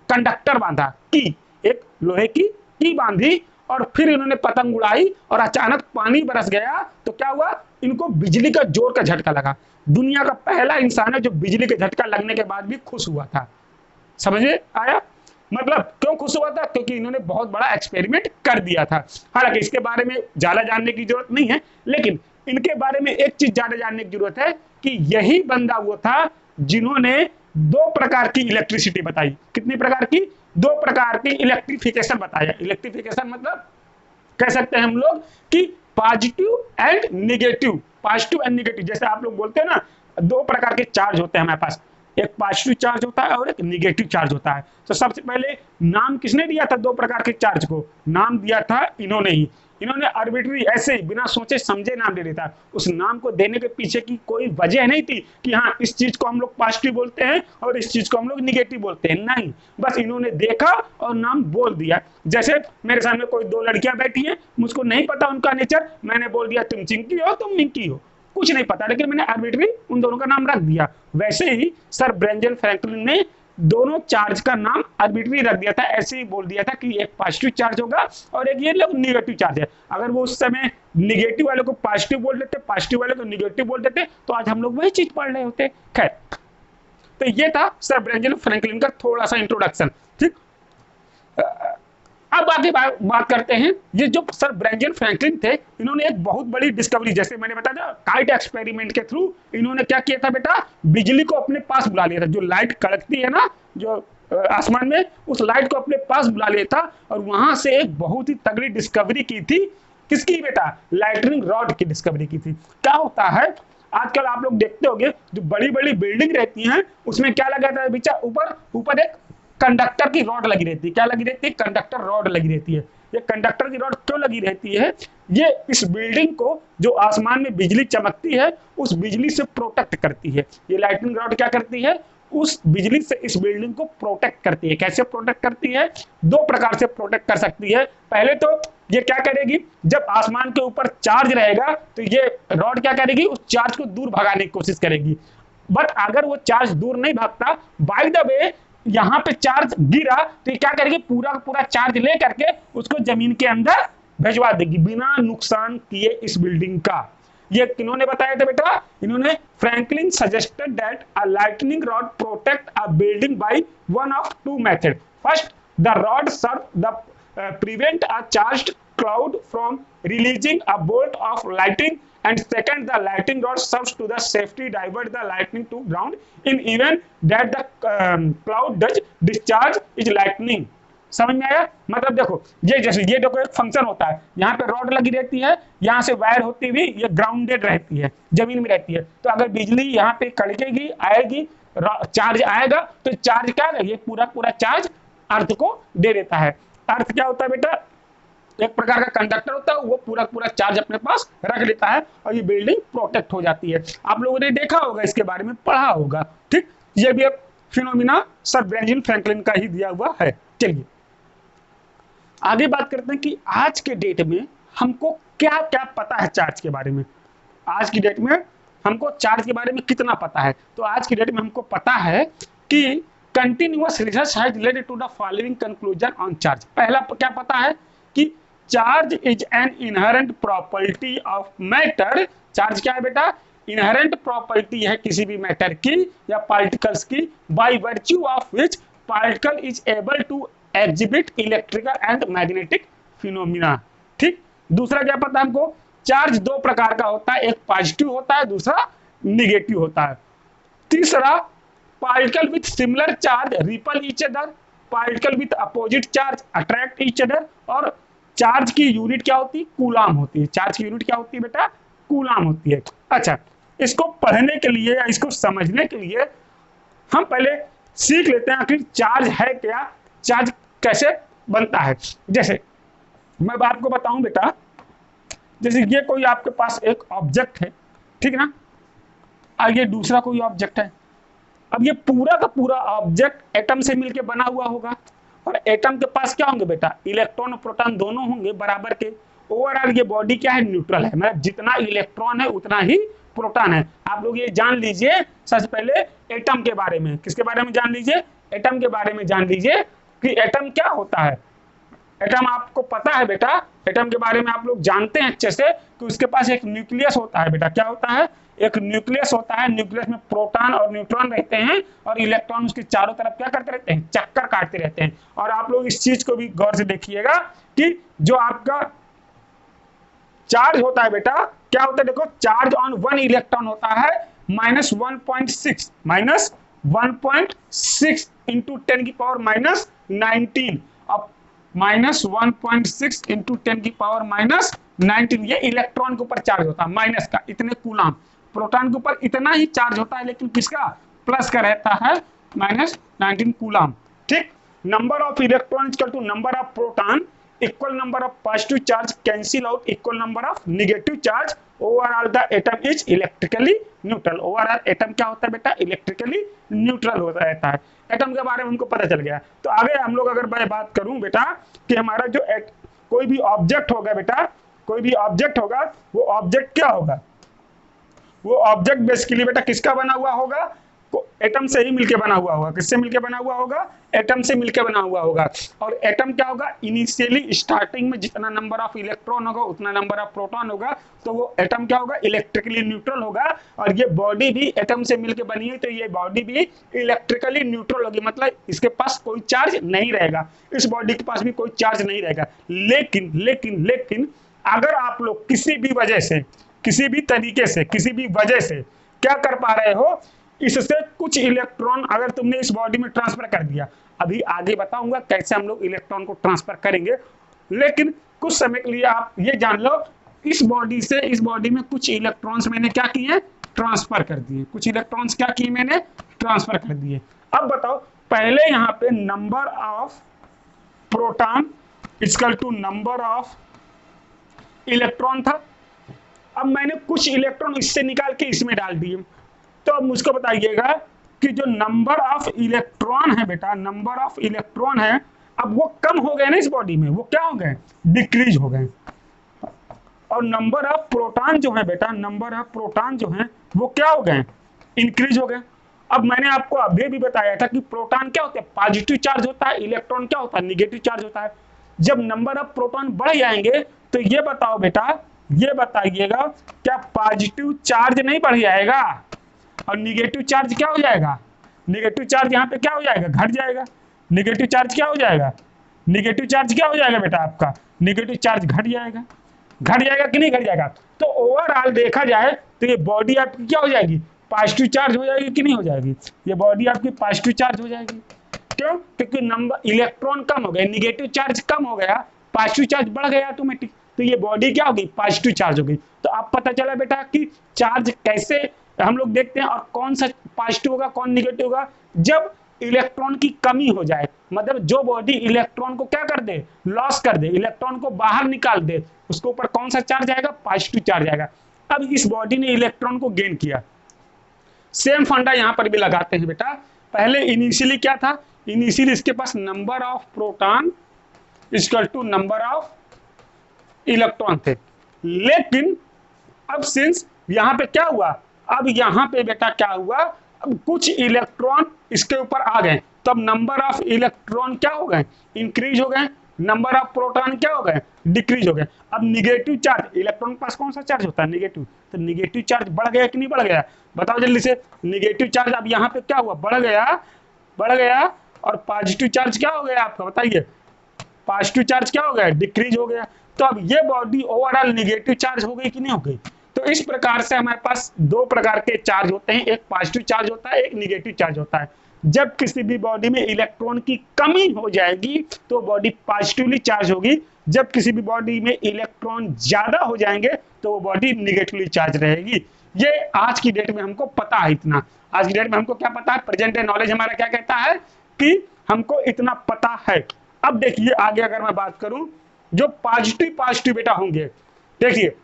कंडक्टर बांधा, की एक लोहे की की बांधी, और फिर इन्होंने पतंग उड़ाई और अचानक पानी बरस गया। तो क्या हुआ, इनको बिजली का जोर का झटका लगा। दुनिया का पहला इंसान है जो बिजली के झटका लगने के बाद भी खुश हुआ था। समझ में आया, मतलब क्यों खुश हुआ था, क्योंकि इन्होंने बहुत बड़ा एक्सपेरिमेंट कर दिया था। हालांकि इसके बारे में ज्यादा जानने की जरूरत नहीं है, लेकिन इनके बारे में एक चीज ज्यादा जानने की जरूरत है कि यही बंदा वो था जिन्होंने दो प्रकार की इलेक्ट्रिसिटी बताई। कितनी प्रकार की, दो प्रकार की इलेक्ट्रिफिकेशन बताया। इलेक्ट्रिफिकेशन मतलब कह सकते हैं हम लोग कि positive and negative, positive and negative. जैसे आप लोग बोलते हैं ना, दो प्रकार के चार्ज होते हैं हमारे पास, एक पॉजिटिव चार्ज होता है और एक नेगेटिव चार्ज होता है। तो सबसे पहले नाम किसने दिया था दो प्रकार के चार्ज को, नाम दिया था इन्होंने ही। इन्होंने आर्बिट्री ऐसे ही बिना सोचे समझे नाम दे दिया था। उस नाम को देने के पीछे की कोई वजह नहीं थी कि हाँ इस चीज को हम लोग पॉजिटिव बोलते हैं और इस चीज को हम लोग निगेटिव बोलते हैं, नहीं, बस इन्होंने देखा और नाम बोल दिया। जैसे मेरे सामने कोई दो लड़कियां बैठी हैं, मुझको नहीं पता उनका नेचर, मैंने बोल दिया तुम चिंकी हो तुम मिंकी हो, कुछ नहीं पता, लेकिन मैंने आर्बिट्री उन दोनों का नाम रख दिया। वैसे ही सर बेंजामिन फ्रैंकलिन ने दोनों चार्ज का नाम आर्बिट्री रख दिया था। ऐसे ही बोल दिया था कि एक पॉजिटिव चार्ज होगा और एक ये नेगेटिव चार्ज है। अगर वो उस समय नेगेटिव वाले को पॉजिटिव बोल देते, पॉजिटिव वाले को नेगेटिव बोल देते, तो आज हम लोग वही चीज पढ़ रहे होते। खैर, तो ये था सर बेंजामिन फ्रैंकलिन का थोड़ा सा इंट्रोडक्शन। ठीक, अब आगे बात करते हैं। ये जो सर बेंजामिन फ्रैंकलिन थे, इन्होंने एक बहुत बड़ी डिस्कवरी, जैसे मैंने बताया काइट एक्सपेरिमेंट के थ्रू इन्होंने क्या किया था बेटा, बिजली को अपने पास बुला लिया था। जो लाइट कड़कती है ना जो आसमान में, उस लाइट को अपने पास बुला लिया था और वहां से एक बहुत ही तगड़ी डिस्कवरी की थी। किसकी बेटा, लाइटनिंग रॉड की डिस्कवरी की थी। क्या होता है, आजकल आप लोग देखते होंगे जो बड़ी बड़ी बिल्डिंग रहती हैं उसमें क्या लगा था बेटा, ऊपर एक कंडक्टर की रॉड लगी रहती है। क्या लगी रहती है, कंडक्टर रॉड लगी रहती है। ये कंडक्टर की रॉड क्यों लगी रहती है, ये इस बिल्डिंग को जो आसमान में बिजली चमकती है उस बिजली से प्रोटेक्ट करती है। ये लाइटनिंग रॉड क्या करती है, उस बिजली से इस बिल्डिंग को प्रोटेक्ट करती है। कैसे प्रोटेक्ट करती है, दो प्रकार से प्रोटेक्ट कर सकती है। पहले तो ये क्या करेगी, जब आसमान के ऊपर चार्ज रहेगा तो ये रॉड क्या करेगी, उस चार्ज को दूर भगाने की कोशिश करेगी। बट अगर वो चार्ज दूर नहीं भागता, बाय द वे यहाँ पे चार्ज गिरा, तो ये क्या करेगी, पूरा पूरा चार्ज ले करके उसको जमीन के अंदर भिजवा देगी बिना नुकसान किए इस बिल्डिंग का। ये किन्होंने बताया था बेटा? इन्होंने Franklin suggested that a lightning rod protect a building by one of two method. First, the rod serve the prevent a charged cloud from releasing a bolt of lightning, and second, the lightning rod serves to the safety divert the lightning to ground in event that the cloud does discharge its lightning। समझ में आया? मतलब देखो, ये जैसे ये देखो एक फंक्शन होता है, यहाँ पे रॉड लगी रहती है, यहाँ से वायर होती हुई ये ग्राउंडेड रहती है, जमीन में रहती है, तो अगर बिजली यहाँ पे कड़केगी आएगी, चार्ज आएगा, तो चार्ज क्या है, ये पूरा पूरा चार्ज अर्थ को दे देता है। अर्थ क्या होता है बेटा? एक प्रकार का कंडक्टर होता है, वो पूरा पूरा चार्ज अपने पास रख लेता है और ये बिल्डिंग प्रोटेक्ट हो जाती है। आप लोगों ने देखा होगा, इसके बारे में पढ़ा होगा। ठीक, ये भी एक फिनोमिना सर बेंजामिन फ्रैंकलिन का ही दिया हुआ है। चलिए आगे बात करते हैं कि आज के डेट में हमको क्या क्या पता है चार्ज के बारे में। आज की डेट में हमको चार्ज के बारे में कितना पता है? तो आज की डेट में हमको पता है कि continuous research has led to the following conclusion on charge. पहला क्या पता है कि charge is an inherent property of matter. Charge क्या है बेटा? इनहेरेंट प्रॉपर्टी है किसी भी मैटर की या पार्टिकल्स की, by virtue of which particle is able to exhibit electrical and magnetic phenomena. ठीक, दूसरा क्या पता हमको? चार्ज दो प्रकार का होता है, एक पॉजिटिव होता है, दूसरा निगेटिव होता है। तीसरा, particle with similar charge ripple each other, particle with opposite charge attract each other. और चार्ज की यूनिट क्या होती है? कूलाम होती है। चार्ज की यूनिट क्या होती है बेटा? कूलाम होती है। अच्छा, इसको पढ़ने के लिए या इसको समझने के लिए हम पहले सीख लेते हैं आखिर चार्ज है क्या, चार्ज कैसे बनता है। जैसे मैं आपको बताऊं बेटा, जैसे ये कोई आपके पास एक ऑब्जेक्ट है, ठीक है ना, और ये दूसरा कोई ऑब्जेक्ट है। अब ये पूरा का पूरा ऑब्जेक्ट एटम से मिलके बना हुआ होगा, और एटम के पास क्या होंगे बेटा? इलेक्ट्रॉन और प्रोटॉन दोनों होंगे बराबर के। ओवरऑल ये बॉडी क्या है? न्यूट्रल है, मतलब जितना इलेक्ट्रॉन है उतना ही प्रोटॉन है। आप लोग ये जान लीजिए सबसे पहले एटम के बारे में। किसके बारे में जान लीजिए? एटम के बारे में जान लीजिए कि एटम क्या होता है। एटम आपको पता है बेटा? एटम के बारे में आप लोग जानते हैं अच्छे से कि उसके पास एक न्यूक्लियस होता है बेटा। क्या होता है? एक न्यूक्लियस होता है। न्यूक्लियस में प्रोटॉन और न्यूट्रॉन रहते हैं, और इलेक्ट्रॉन उसके चारों तरफ क्या करते रहते हैं? चक्कर काटते रहते हैं। और आप लोग इस चीज को भी गौर से देखिएगा कि जो आपका चार्ज होता है बेटा, क्या होता है? देखो, चार्ज ऑन वन इलेक्ट्रॉन होता है -1.6, -1.6 इंटू 10 की पावर -19। अब -1.6 इंटू 10 की पावर -19, ये इलेक्ट्रॉन के ऊपर चार्ज होता है, माइनस का इतने कूलाम। प्रोटॉन के ऊपर इतना ही चार्ज होता है, लेकिन किसका? प्लस का रहता है, -19 कूलाम। ठीक, number of electron equal to number of proton equal number of positive charge cancel out equal number of negative charge. Overall the atom is electrically neutral. Overall atom क्या होता है बेटा? इलेक्ट्रिकली न्यूट्रल होता रहता है। Atom के बारे में हमको पता चल गया। तो आगे हम लोग, अगर मैं बात करूं बेटा कि हमारा जो कोई भी ऑब्जेक्ट होगा बेटा, कोई भी ऑब्जेक्ट होगा, वो ऑब्जेक्ट क्या होगा? वो ऑब्जेक्ट बेसिकली बेटा किसका बना हुआ होगा? एटम से ही मिलके बना हुआ होगा। किससे मिलके बना हुआ होगा? एटम से मिलके बना हुआ होगा। और एटम क्या होगा? इनिशियली स्टार्टिंग में जितना नंबर ऑफ इलेक्ट्रॉन होगा उतना नंबर ऑफ प्रोटॉन होगा, तो वो एटम क्या होगा? इलेक्ट्रिकली न्यूट्रल होगा। और ये बॉडी भी एटम से मिलके बनी है, तो ये बॉडी भी इलेक्ट्रिकली न्यूट्रल होगी, मतलब इसके पास कोई चार्ज नहीं रहेगा, इस बॉडी के पास भी कोई चार्ज नहीं रहेगा। लेकिन लेकिन लेकिन अगर आप लोग किसी भी वजह से, किसी भी तरीके से, किसी भी वजह से क्या कर पा रहे हो, इससे कुछ इलेक्ट्रॉन अगर तुमने इस बॉडी में ट्रांसफर कर दिया, अभी आगे बताऊंगा कैसे हम लोग इलेक्ट्रॉन को ट्रांसफर करेंगे, लेकिन कुछ समय के लिए आप ये जान लो, इस बॉडी से इस बॉडी में कुछ इलेक्ट्रॉन्स मैंने क्या किए? ट्रांसफर कर दिए। कुछ इलेक्ट्रॉन्स क्या किए? मैंने ट्रांसफर कर दिए। अब बताओ, पहले यहाँ पे number of proton equal to number of electron था। अब मैंने कुछ इलेक्ट्रॉन इससे निकाल के इसमें डाल दिए, तो अब मुझको बताइएगा कि जो नंबर ऑफ इलेक्ट्रॉन है बेटा, नंबर ऑफ इलेक्ट्रॉन है, अब वो कम हो गए ना इस बॉडी में, वो क्या हो गए? डिक्रीज हो गए। और नंबर ऑफ प्रोटॉन जो है बेटा, नंबर ऑफ प्रोटॉन जो है वो क्या हो गए? इंक्रीज हो गए। अब मैंने आपको अभी भी बताया था कि प्रोटॉन क्या होता है? पॉजिटिव चार्ज होता है, इलेक्ट्रॉन क्या होता है? निगेटिव चार्ज होता है। जब नंबर ऑफ प्रोटॉन बढ़ जाएंगे तो ये बताओ बेटा ये बताइएगा, क्या पॉजिटिव चार्ज नहीं बढ़ जाएगा और निगेटिव चार्ज क्या हो जाएगा? निगेटिव चार्ज यहाँ पे क्या हो जाएगा? घट जाएगा। निगेटिव चार्ज क्या हो जाएगा? निगेटिव चार्ज क्या हो जाएगा बेटा आपका? निगेटिव चार्ज घट जाएगा। घट जाएगा कि नहीं घट जाएगा? तो ओवरऑल देखा जाए तो ये बॉडी आपकी क्या हो जाएगी? पॉजिटिव चार्ज हो जाएगी कि नहीं हो जाएगी? ये बॉडी आपकी पॉजिटिव चार्ज हो जाएगी। क्यों? क्योंकि नंबर इलेक्ट्रॉन कम हो गए, निगेटिव चार्ज कम हो गया, पॉजिटिव चार्ज बढ़ गया ऑटोमेटिक, तो ये बॉडी क्या हो गई? पॉजिटिव चार्ज हो गई। तो अब पता चला बेटा कि चार्ज कैसे हम लोग देखते हैं और कौन सा पॉजिटिव होगा कौन निगेटिव होगा, जब इलेक्ट्रॉन की कमी हो जाए, मतलब जो बॉडी इलेक्ट्रॉन को क्या कर दे? लॉस कर दे, इलेक्ट्रॉन को बाहर निकाल दे, उसके ऊपर कौन सा चार्ज आएगा? पॉजिटिव चार्ज आएगा। अब इस बॉडी ने इलेक्ट्रॉन को गेन किया, सेम फंडा यहां पर भी लगाते हैं बेटा। पहले इनिशियली क्या था? इनिशियली इसके पास number of proton equal to number of electron थे, लेकिन अब सिंस यहां पे क्या हुआ? अब यहां पे बेटा क्या हुआ? अब कुछ इलेक्ट्रॉन इसके ऊपर आ गए, तो अब नंबर ऑफ इलेक्ट्रॉन क्या हो गए? इंक्रीज हो गए। नंबर ऑफ प्रोटॉन क्या हो गए? डिक्रीज हो गए। अब निगेटिव चार्ज, इलेक्ट्रॉन के पास कौन सा चार्ज होता है? निगेटिव। तो निगेटिव चार्ज बढ़ गया कि नहीं बढ़ गया? बताओ जल्दी से। निगेटिव चार्ज अब यहाँ पे क्या हुआ? बढ़ गया, बढ़ गया। और पॉजिटिव चार्ज क्या हो गया आपका? बताइए। पॉजिटिव चार्ज क्या हो गया? डिक्रीज हो गया। तो अब ये बॉडी ओवरऑल निगेटिव चार्ज हो गई कि नहीं हो गई? तो इस प्रकार से हमारे पास दो प्रकार के चार्ज होते हैं, एक पॉजिटिव चार्ज होता है, एक निगेटिव चार्ज होता है। जब किसी भी बॉडी में इलेक्ट्रॉन की कमी हो जाएगी तो बॉडी पॉजिटिवली चार्ज होगी, जब किसी भी बॉडी में इलेक्ट्रॉन ज्यादा हो जाएंगे तो वो बॉडी निगेटिवली चार्ज रहेगी। ये आज की डेट में हमको पता है इतना। आज की डेट में हमको क्या पता है? प्रेजेंट डे नॉलेज हमारा क्या कहता है कि हमको इतना पता है। अब देखिए आगे अगर मैं बात करूं, जो पॉजिटिव पॉजिटिव बेटा होंगे, देखिए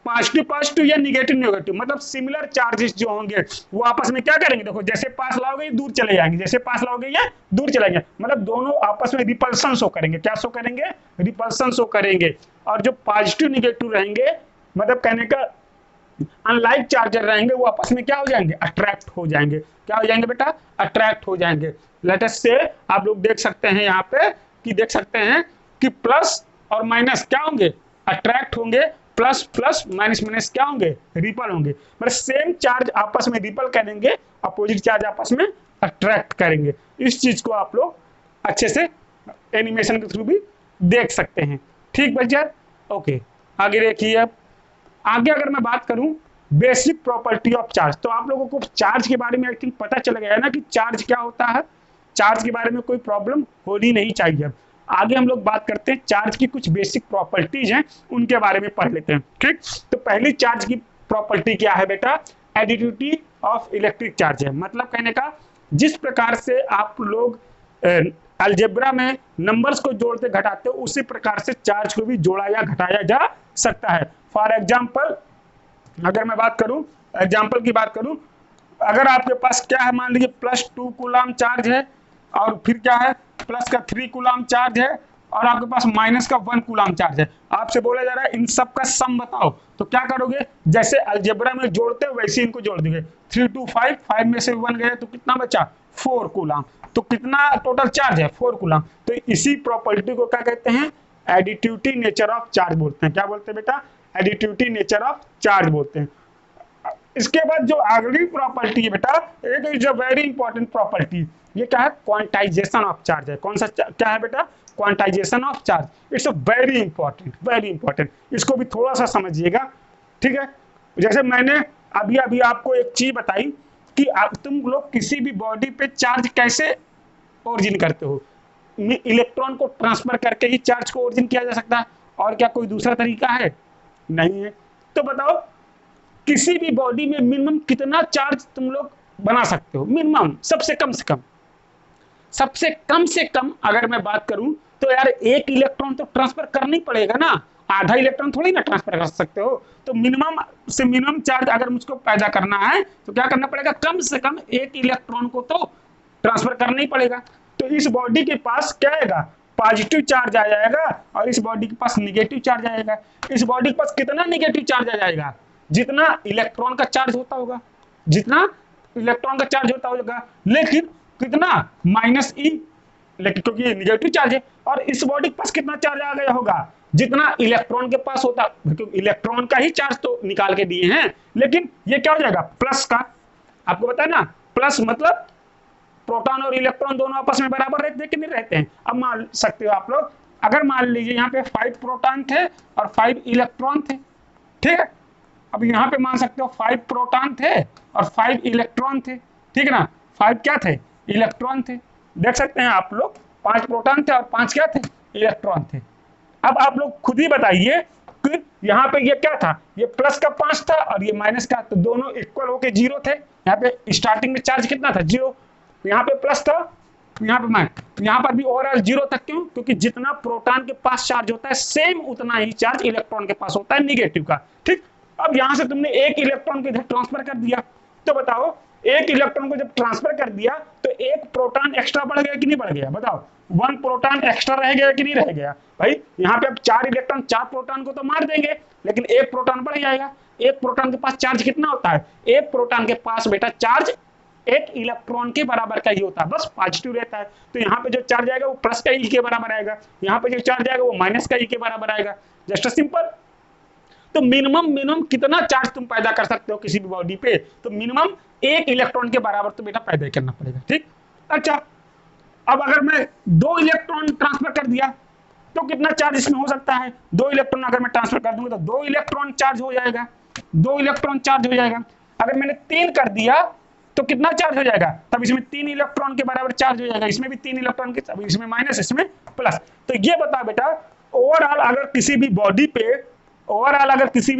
पॉजिटिव पॉजिटिव या निगेटिव निगेटिव, मतलब सिमिलर चार्जेस जो होंगे वो आपस में क्या करेंगे? देखो जैसे पास लाओगे दूर चले जाएंगे, जैसे पास लाओगे ये दूर चले जाएंगे, मतलब दोनों आपस में रिपल्सन शो करेंगे। क्या शो करेंगे? रिपल्सन शो करेंगे। और जो पॉजिटिव निगेटिव रहेंगे, मतलब कहने का अनलाइक चार्जर रहेंगे, वो आपस में क्या हो जाएंगे? अट्रैक्ट हो जाएंगे। क्या हो जाएंगे बेटा? अट्रैक्ट हो जाएंगे। लेट अस से आप लोग देख सकते हैं यहाँ पे कि देख सकते हैं कि प्लस और माइनस क्या होंगे? अट्रैक्ट होंगे। प्लस प्लस माइनस माइनस क्या होंगे? रिपल होंगे। मतलब सेम चार्ज आपस में रिपल करेंगे, अपोजिट चार्ज आपस में अट्रैक्ट करेंगे। इस चीज को आप लोग अच्छे से एनिमेशन के थ्रू भी देख सकते हैं। ठीक बच्चा? ओके, आगे देखिए। अब आगे अगर मैं बात करूं बेसिक प्रॉपर्टी ऑफ चार्ज, तो आप लोगों को चार्ज के बारे में आई थिंक पता चल गया है ना कि चार्ज क्या होता है। चार्ज के बारे में कोई प्रॉब्लम होनी नहीं चाहिए। आगे हम लोग बात करते हैं चार्ज की कुछ बेसिक प्रॉपर्टीज हैं, उनके बारे में पढ़ लेते हैं। ठीक, तो पहली चार्ज की प्रॉपर्टी क्या है बेटा? एडिटिविटी ऑफ इलेक्ट्रिक चार्ज है। मतलब कहने का जिस प्रकार से आप लोग अलजेब्रा में नंबर्स को जोड़ते घटाते हो, उसी प्रकार से चार्ज को भी जोड़ा या घटाया जा सकता है। फॉर एग्जाम्पल अगर मैं बात करूं, एग्जाम्पल की बात करूं, अगर आपके पास क्या है, मान लीजिए +2 कूलम चार्ज है और फिर क्या है प्लस का 3 कूलम चार्ज है और आपके पास माइनस का 1 कूलम चार्ज है। आपसे बोला जा रहा है इन सब का सम बताओ, तो क्या करोगे? जैसे अलजेब्रा में जोड़ते हो वैसे इनको जोड़ दोगे। 3 2 5, 5 में से 1 गया तो कितना बचा? 4 कूलम। तो कितना टोटल चार्ज है? 4 कूलम। तो इसी प्रॉपर्टी को क्या कहते हैं? एडिटिविटी नेचर ऑफ चार्ज बोलते हैं। क्या बोलते हैं बेटा? एडिटिविटी नेचर ऑफ चार्ज बोलते हैं। इसके बाद जो अगली प्रॉपर्टी है बेटा, एक is a very important property, ये क्या है? क्वांटाइजेशन ऑफ चार्ज है। कौन सा क्या है बेटा? Quantization of charge. It's a very important, very important. इसको भी थोड़ा सा समझिएगा। ठीक है, जैसे मैंने अभी अभी आपको एक चीज बताई कि तुम लोग किसी भी बॉडी पे चार्ज कैसे ओरिजिन करते हो। इलेक्ट्रॉन को ट्रांसफर करके ही चार्ज को ओरिजिन किया जा सकता है, और क्या कोई दूसरा तरीका है? नहीं है। तो बताओ किसी भी बॉडी में मिनिमम कितना चार्ज तुम लोग बना सकते हो? मिनिमम सबसे कम से कम अगर मैं बात करूं तो यार 1 इलेक्ट्रॉन तो ट्रांसफर करना ही पड़ेगा ना। आधा इलेक्ट्रॉन थोड़ी ना ट्रांसफर कर सकते हो। तो मिनिमम से मिनिमम चार्ज अगर मुझको पैदा करना है तो क्या करना पड़ेगा? कम से कम 1 इलेक्ट्रॉन को तो ट्रांसफर करना ही पड़ेगा। तो इस बॉडी के पास क्या आएगा? पॉजिटिव चार्ज आ जाएगा और इस बॉडी के पास निगेटिव चार्ज आएगा। इस बॉडी के पास कितना निगेटिव चार्ज आ जाएगा? जितना इलेक्ट्रॉन का चार्ज होता होगा, जितना इलेक्ट्रॉन का चार्ज होता होगा, लेकिन कितना? -e, लेकिन क्योंकि ये निगेटिव चार्ज है। और इस बॉडी के पास कितना चार्ज आ गया होगा? जितना इलेक्ट्रॉन के पास होता, क्योंकि इलेक्ट्रॉन का ही चार्ज तो निकाल के दिए हैं, लेकिन ये क्या हो जाएगा प्लस का, आपको पता है ना, प्लस मतलब प्रोटॉन और इलेक्ट्रॉन दोनों आपस में बराबर रहते हैं कि नहीं रहते हैं। अब मान सकते हो आप लोग, अगर मान लीजिए यहाँ पे 5 प्रोटॉन थे और 5 इलेक्ट्रॉन थे, ठीक है, अब यहाँ पे मान सकते हो 5 प्रोटॉन थे और 5 इलेक्ट्रॉन थे, ठीक है ना, 5 क्या थे, इलेक्ट्रॉन थे, देख सकते हैं आप लोग 5 प्रोटॉन थे और 5 क्या थे, इलेक्ट्रॉन थे। अब आप लोग खुद ही बताइए कि यहाँ पे ये क्या था, ये प्लस का 5 था और ये माइनस का, तो दोनों इक्वल होके 0 थे। यहाँ पे स्टार्टिंग में चार्ज कितना था, 0, यहाँ पे प्लस था, यहाँ पे माइनस, यहाँ पर भी ओवरऑल 0 तक। क्यों, क्योंकि जितना प्रोटॉन के पास चार्ज होता है सेम उतना ही चार्ज इलेक्ट्रॉन के पास होता है निगेटिव का, ठीक। अब यहाँ से तुमने एक इलेक्ट्रॉन को इधर ट्रांसफर कर दिया, तो बताओ एक इलेक्ट्रॉन को जब ट्रांसफर कर दिया तो एक प्रोटॉन एक्स्ट्रा बढ़ गया कि नहीं बढ़ गया, बताओ, 1 प्रोटॉन एक्स्ट्रा रह गया कि नहीं रह गया भाई। यहाँ पे अब 4 इलेक्ट्रॉन 4 प्रोटॉन को तो मार देंगे, लेकिन एक प्रोटॉन बढ़ जाएगा। एक प्रोटॉन के पास चार्ज कितना होता है, एक प्रोटॉन के पास बेटा चार्ज एक इलेक्ट्रॉन के बराबर का ही होता है, बस पॉजिटिव रहता है। तो यहाँ पे जो चार्ज आएगा वो प्लस का ई के बराबर आएगा, यहाँ पे जो चार्ज आएगा वो माइनस का ई के बराबर आएगा, जस्ट सिंपल। तो मिनिमम कितना चार्ज तुम पैदा कर सकते हो किसी भी बॉडी पे, तो मिनिमम 1 इलेक्ट्रॉन के बराबर तो बेटा पैदा करना पड़ेगा, ठीक। अच्छा, अब अगर मैं 2 इलेक्ट्रॉन ट्रांसफर कर दिया तो कितना चार्ज इसमें हो सकता है, 2 इलेक्ट्रॉन अगर मैं ट्रांसफर कर दूंगा तो 2 इलेक्ट्रॉन चार्ज हो जाएगा, 2 इलेक्ट्रॉन चार्ज हो जाएगा। अगर मैंने 3 कर दिया तो कितना चार्ज हो जाएगा, तब इसमें 3 इलेक्ट्रॉन के बराबर चार्ज हो जाएगा, इसमें भी 3 इलेक्ट्रॉन के, तब इसमें माइनस इसमें प्लस। तो ये बता बेटा, ओवरऑल अगर किसी भी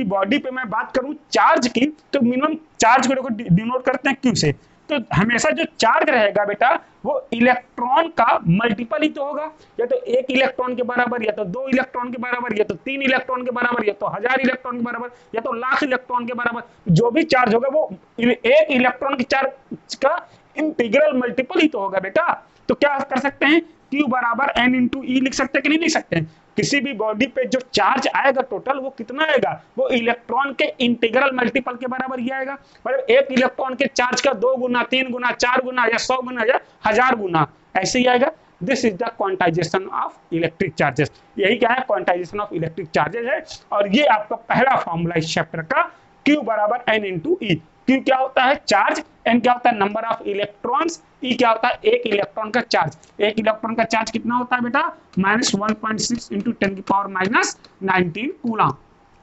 बॉडी पे मैं बात करूं चार्ज की, तो मिनिमम चार्ज को डिनोट करते हैं क्यू से। तो हमेशा जो चार्ज रहेगा बेटा वो इलेक्ट्रॉन का मल्टीपल ही तो होगा, या तो 1 इलेक्ट्रॉन के बराबर, या तो 2 इलेक्ट्रॉन के बराबर, या तो 3 इलेक्ट्रॉन के बराबर, या तो 1000 इलेक्ट्रॉन के बराबर, या तो लाख इलेक्ट्रॉन के बराबर। जो भी चार्ज होगा वो 1 इलेक्ट्रॉन के चार्ज का इंटीग्रल मल्टीपल ही तो होगा बेटा। तो क्या कर सकते हैं, Q बराबर n इंटू ई लिख सकते हैं कि नहीं लिख सकते हैं। किसी भी बॉडी पे जो चार्ज आएगा टोटल वो कितना आएगा, वो इलेक्ट्रॉन के इंटीग्रल मल्टीपल के बराबर ही आएगा। मतलब 1 इलेक्ट्रॉन के चार्ज का 2 गुना, 3 गुना, 4 गुना या 100 गुना या 1000 गुना ऐसे ही आएगा। This is the quantization of electric charges. यही क्या है, क्वांटाइजेशन ऑफ इलेक्ट्रिक चार्जेस है। और ये आपका पहला फॉर्मूला इस चैप्टर का, Q बराबर n इंटू ई। Q क्या होता है चार्ज, n क्या होता है नंबर ऑफ इलेक्ट्रॉन्स, E क्या होता है 1 इलेक्ट्रॉन का चार्ज। 1 इलेक्ट्रॉन का चार्ज कितना होता है बेटा, -1.6 इंटू 10⁻⁹ कूलम,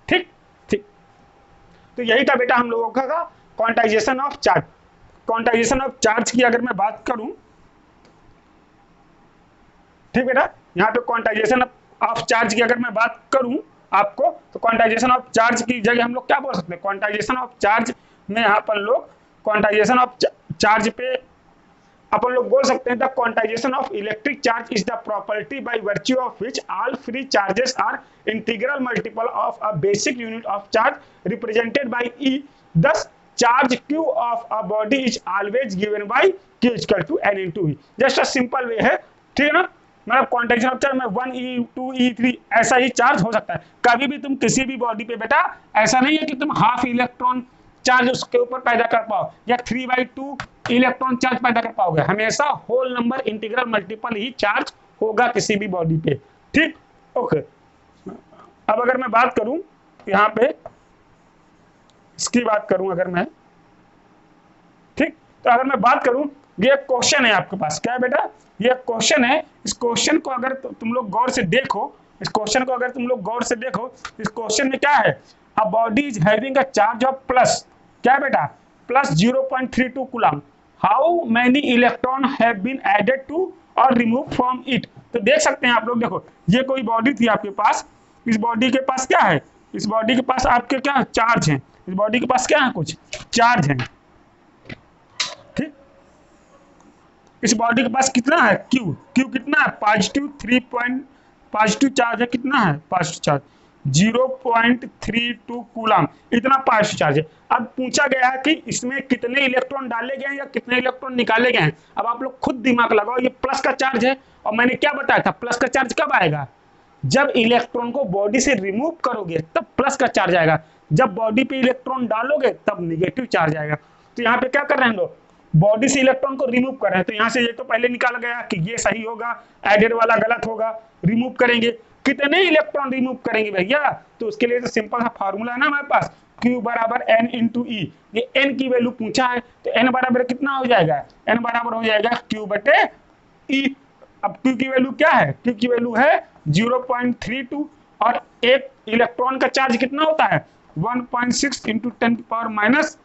ठीक ठीक। तो यही था बेटा हम लोगों का quantization of charge. Quantization of charge की अगर मैं बात करूं, ठीक बेटा, यहाँ पे क्वांटाइजेशन ऑफ चार्ज की अगर मैं बात करूं आपको, तो क्वांटाइजेशन ऑफ चार्ज की जगह हम लोग क्या बोल सकते हैं, क्वांटाइजेशन ऑफ चार्ज में यहाँ पर लोग क्वांटाइजेशन ऑफ चार्ज पे अपन लोग बोल सकते हैं the quantization of electric charge is the property by virtue of which all free charges are integral multiple of a basic unit of charge represented by e. thus charge Q of a body is always given by Q equal to n into e. Just a simple way है, ठीक है ना। मतलब quantization of charge में 1e 2e 3 ऐसा ही charge हो सकता है। कभी भी तुम किसी भी बॉडी पे बेटा ऐसा नहीं है कि तुम हाफ इलेक्ट्रॉन चार्ज उसके ऊपर पैदा कर पाओ या 3/2 इलेक्ट्रॉन चार्ज पैदा कर पाओगे। हमेशा होल नंबर इंटीग्रल मल्टीपल ही चार्ज होगा किसी भी बॉडी पे, ठीक ओके। अब अगर मैं बात करूं यहाँ पे, इसकी बात करूं अगर मैं, ठीक, तो अगर मैं बात करूं, ये क्वेश्चन है आपके पास, क्या है बेटा, ये क्वेश्चन है। इस क्वेश्चन को अगर तुम लोग गौर से देखो, इस क्वेश्चन को अगर तुम लोग गौर से देखो, इस क्वेश्चन में क्या है, a body is having a charge of plus, क्या है बेटा, plus 0.32 coulomb. How many electron have been added to और रिमूव फ्रॉम इट। तो देख सकते हैं आप लोग, देखो ये कोई बॉडी थी आपके पास, इस बॉडी के पास क्या है, इस बॉडी के पास आपके क्या चार्ज है, इस बॉडी के पास क्या है, कुछ चार्ज है, ठीक। इस बॉडी के पास कितना है, क्यू कितना है, पॉजिटिव चार्ज है, कितना है पॉजिटिव चार्ज 0.32 कूलम, इतना पॉजिटिव चार्ज है। अब पूछा गया है कि इसमें कितने इलेक्ट्रॉन डाले गए हैं या कितने इलेक्ट्रॉन निकाले गए हैं। अब आप लोग खुद दिमाग लगाओ, ये प्लस का चार्ज है और मैंने क्या बताया था, प्लस का चार्ज कब आएगा, जब इलेक्ट्रॉन को बॉडी से रिमूव करोगे तब प्लस का चार्ज आएगा, जब बॉडी पे इलेक्ट्रॉन डालोगे तब निगेटिव चार्ज आएगा। तो यहाँ पे क्या कर रहे हैं हम लोग, बॉडी से इलेक्ट्रॉन को रिमूव कर रहे हैं। तो यहाँ से ये तो पहले निकाला गया कि ये सही होगा, एडेड वाला गलत होगा, रिमूव करेंगे। कितने इलेक्ट्रॉन रिमूव करेंगे भैया? तो उसके लिए तो सिंपल सा फॉर्मूला है ना हमारे पास, Q बराबर N इंटू ई। ये N की वैल्यू पूछा है तो N बराबर कितना हो जाएगा? N बराबर हो जाएगा Q बटे E। अब Q की वैल्यू क्या है? Q की वैल्यू है 0.32 और एक इलेक्ट्रॉन का चार्ज कितना होता है? 1.6 इंटू 10 की पावर माइनस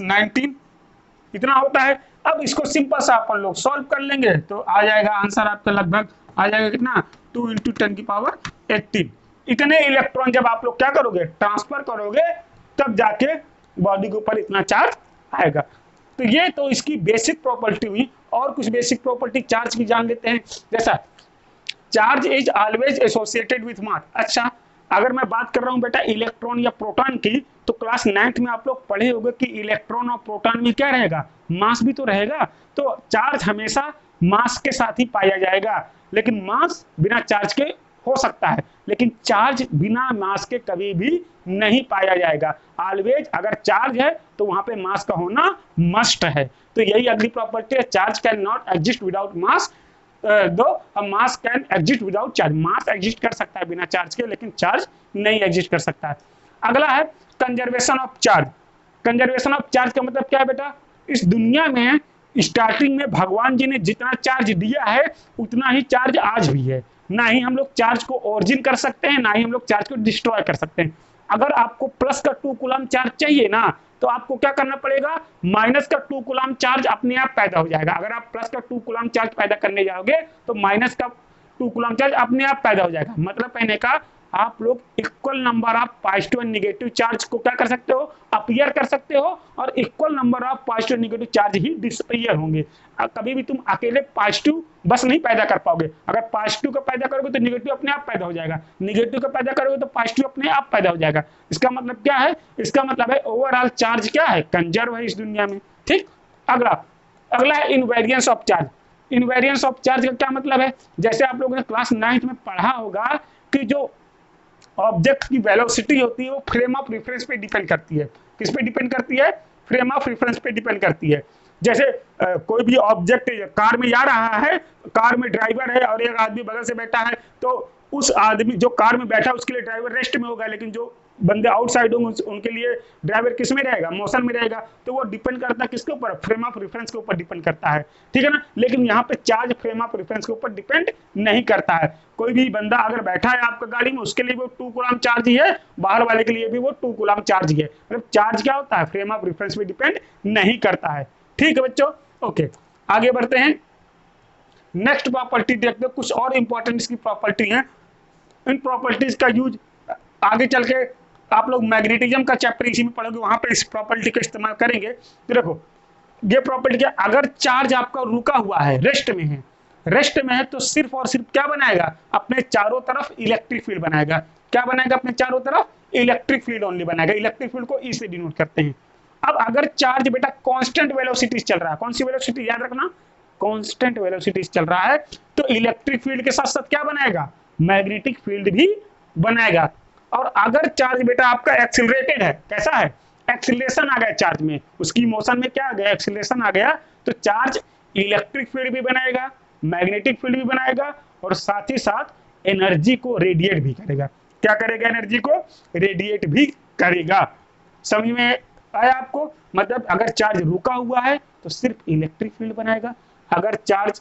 19 इतना होता है। अब इसको सिंपल सा अपन लोग सॉल्व कर लेंगे तो आ जाएगा आंसर आपका, लगभग आ जाएगा कितना? 2 इंटू 10 की पावर 18। इतने इलेक्ट्रॉन जब आप लोग क्या करोगे? ट्रांसफर करोगे, तब जाके बॉडी के ऊपर इतना चार्ज आएगा। तो ये तो इसकी बेसिक प्रॉपर्टी हुई। और कुछ बेसिक प्रॉपर्टी चार्ज की जान लेते हैं। जैसा charge is always associated with mass. अच्छा, अगर मैं बात कर रहा हूं बेटा इलेक्ट्रॉन या प्रोटॉन की, तो क्लास 9th में आप लोग पढ़े होंगे कि इलेक्ट्रॉन और प्रोटॉन में क्या रहेगा? मास भी तो रहेगा। तो चार्ज हमेशा मास के साथ ही पाया जाएगा, लेकिन मास बिना चार्ज के हो सकता है, लेकिन चार्ज बिना मास के कभी भी नहीं पाया जाएगा। ऑलवेज अगर चार्ज है तो वहां पे मास का होना मस्ट है। तो यही अगली प्रॉपर्टी है, charge can not exist without mass, दो mass can exist without charge. Mass exist कर सकता है बिना चार्ज के, लेकिन चार्ज नहीं एग्जिस्ट कर सकता है। अगला है conservation of charge. Conservation of charge का मतलब क्या है बेटा? इस दुनिया में स्टार्टिंग में भगवान जी ने जितना चार्ज दिया है उतना ही चार्ज आज भी है। ना ही हम लोग चार्ज को ओरिजिन कर सकते हैं, ना ही हम लोग चार्ज को डिस्ट्रॉय कर सकते हैं। अगर आपको प्लस का 2 कूलम चार्ज चाहिए ना, तो आपको क्या करना पड़ेगा? माइनस का 2 कूलम चार्ज अपने आप पैदा हो जाएगा। अगर आप प्लस का 2 कूलम चार्ज पैदा करने जाओगे तो माइनस का 2 कूलम चार्ज अपने आप पैदा हो जाएगा। मतलब कहने का आप लोग equal number of positive and negative charge को क्या कर सकते हो? अपीयर कर सकते हो, और equal number of positive negative charge he disappear होंगे। कभी भी तुम अकेले पॉजिटिव बस नहीं पैदा कर पाओगे। अगर पॉजिटिव का पैदा करोगे तो नेगेटिव अपने आप पैदा हो जाएगा, नेगेटिव का पैदा करोगे तो पॉजिटिव अपने आप पैदा हो जाएगा। इसका मतलब क्या है? इसका मतलब है ओवरऑल चार्ज क्या है? कंजर्व है इस दुनिया में। ठीक। अगला अगला है invariance of charge. Invariance of charge का क्या मतलब है? जैसे आप लोगों ने क्लास 9th में पढ़ा होगा कि जो ऑब्जेक्ट की वेलोसिटी होती है वो फ्रेम ऑफ रेफरेंस पे डिपेंड करती है। किस पे डिपेंड करती है? फ्रेम ऑफ रेफरेंस पे डिपेंड करती है। जैसे कोई भी ऑब्जेक्ट कार में जा रहा है, कार में ड्राइवर है और एक आदमी बगल से बैठा है, तो उस आदमी जो कार में बैठा उसके लिए ड्राइवर रेस्ट में होगा, लेकिन जो बंदे आउटसाइड होंगे उनके लिए ड्राइवर किस में रहेगा? मोशन में रहेगा। तो वो डिपेंड करता है किसके ऊपर? फ्रेम ऑफ रेफरेंस के ऊपर डिपेंड करता है। ठीक है ना? लेकिन यहाँ पे चार्ज फ्रेम ऑफ रेफरेंस के ऊपर डिपेंड नहीं करता है। कोई भी बंदा अगर बैठा है आपका गाड़ी में, उसके लिए वो 2 कूलम चार्ज ही है, बाहर वाले के लिए भी वो 2 कूलम चार्ज ही है। मतलब चार्ज क्या होता है? फ्रेम ऑफ रेफरेंस पे डिपेंड नहीं करता है। ठीक है बच्चों, ओके आगे बढ़ते हैं। नेक्स्ट प्रॉपर्टी देखते हैं, कुछ और इंपॉर्टेंट इसकी प्रॉपर्टी है। इन प्रॉपर्टीज का यूज आगे चल के आप लोग मैग्नेटिज्म का चैप्टर इसी में पढ़ोगे, वहां पे इस प्रॉपर्टी का इस्तेमाल करेंगे। तो देखो ये प्रॉपर्टी क्या, अगर चार्ज आपका रुका हुआ है, रेस्ट में है, रेस्ट में है, तो सिर्फ और सिर्फ क्या बनाएगा? अपने चारों तरफ इलेक्ट्रिक फील्ड बनाएगा। क्या बनाएगा? अपने चारों तरफ इलेक्ट्रिक फील्ड ओनली बनाएगा। इलेक्ट्रिक फील्ड को ई से डिनोट करते हैं। अब अगर चार्ज बेटा कांस्टेंट वेलोसिटी चल रहा है, कौन सी वेलोसिटी याद रखना? कांस्टेंट वेलोसिटी चल रहा है, तो इलेक्ट्रिक फील्ड के साथ साथ क्या बनाएगा? मैग्नेटिक फील्ड भी बनाएगा। और अगर चार्ज बेटा आपका एक्सिलरेटेड है, कैसा है? एक्सिलेशन आ गया चार्ज में, उसकी मोशन में क्या आ गया? एक्सिलेशन आ गया। तो चार्ज इलेक्ट्रिक फील्ड भी बनाएगा, मैग्नेटिक फील्ड भी बनाएगा, और साथ ही साथ एनर्जी को रेडिएट भी करेगा। क्या करेगा? एनर्जी को रेडिएट भी करेगा। समझ में आया आपको? मतलब अगर चार्ज रुका हुआ है तो सिर्फ इलेक्ट्रिक फील्ड बनाएगा, अगर चार्ज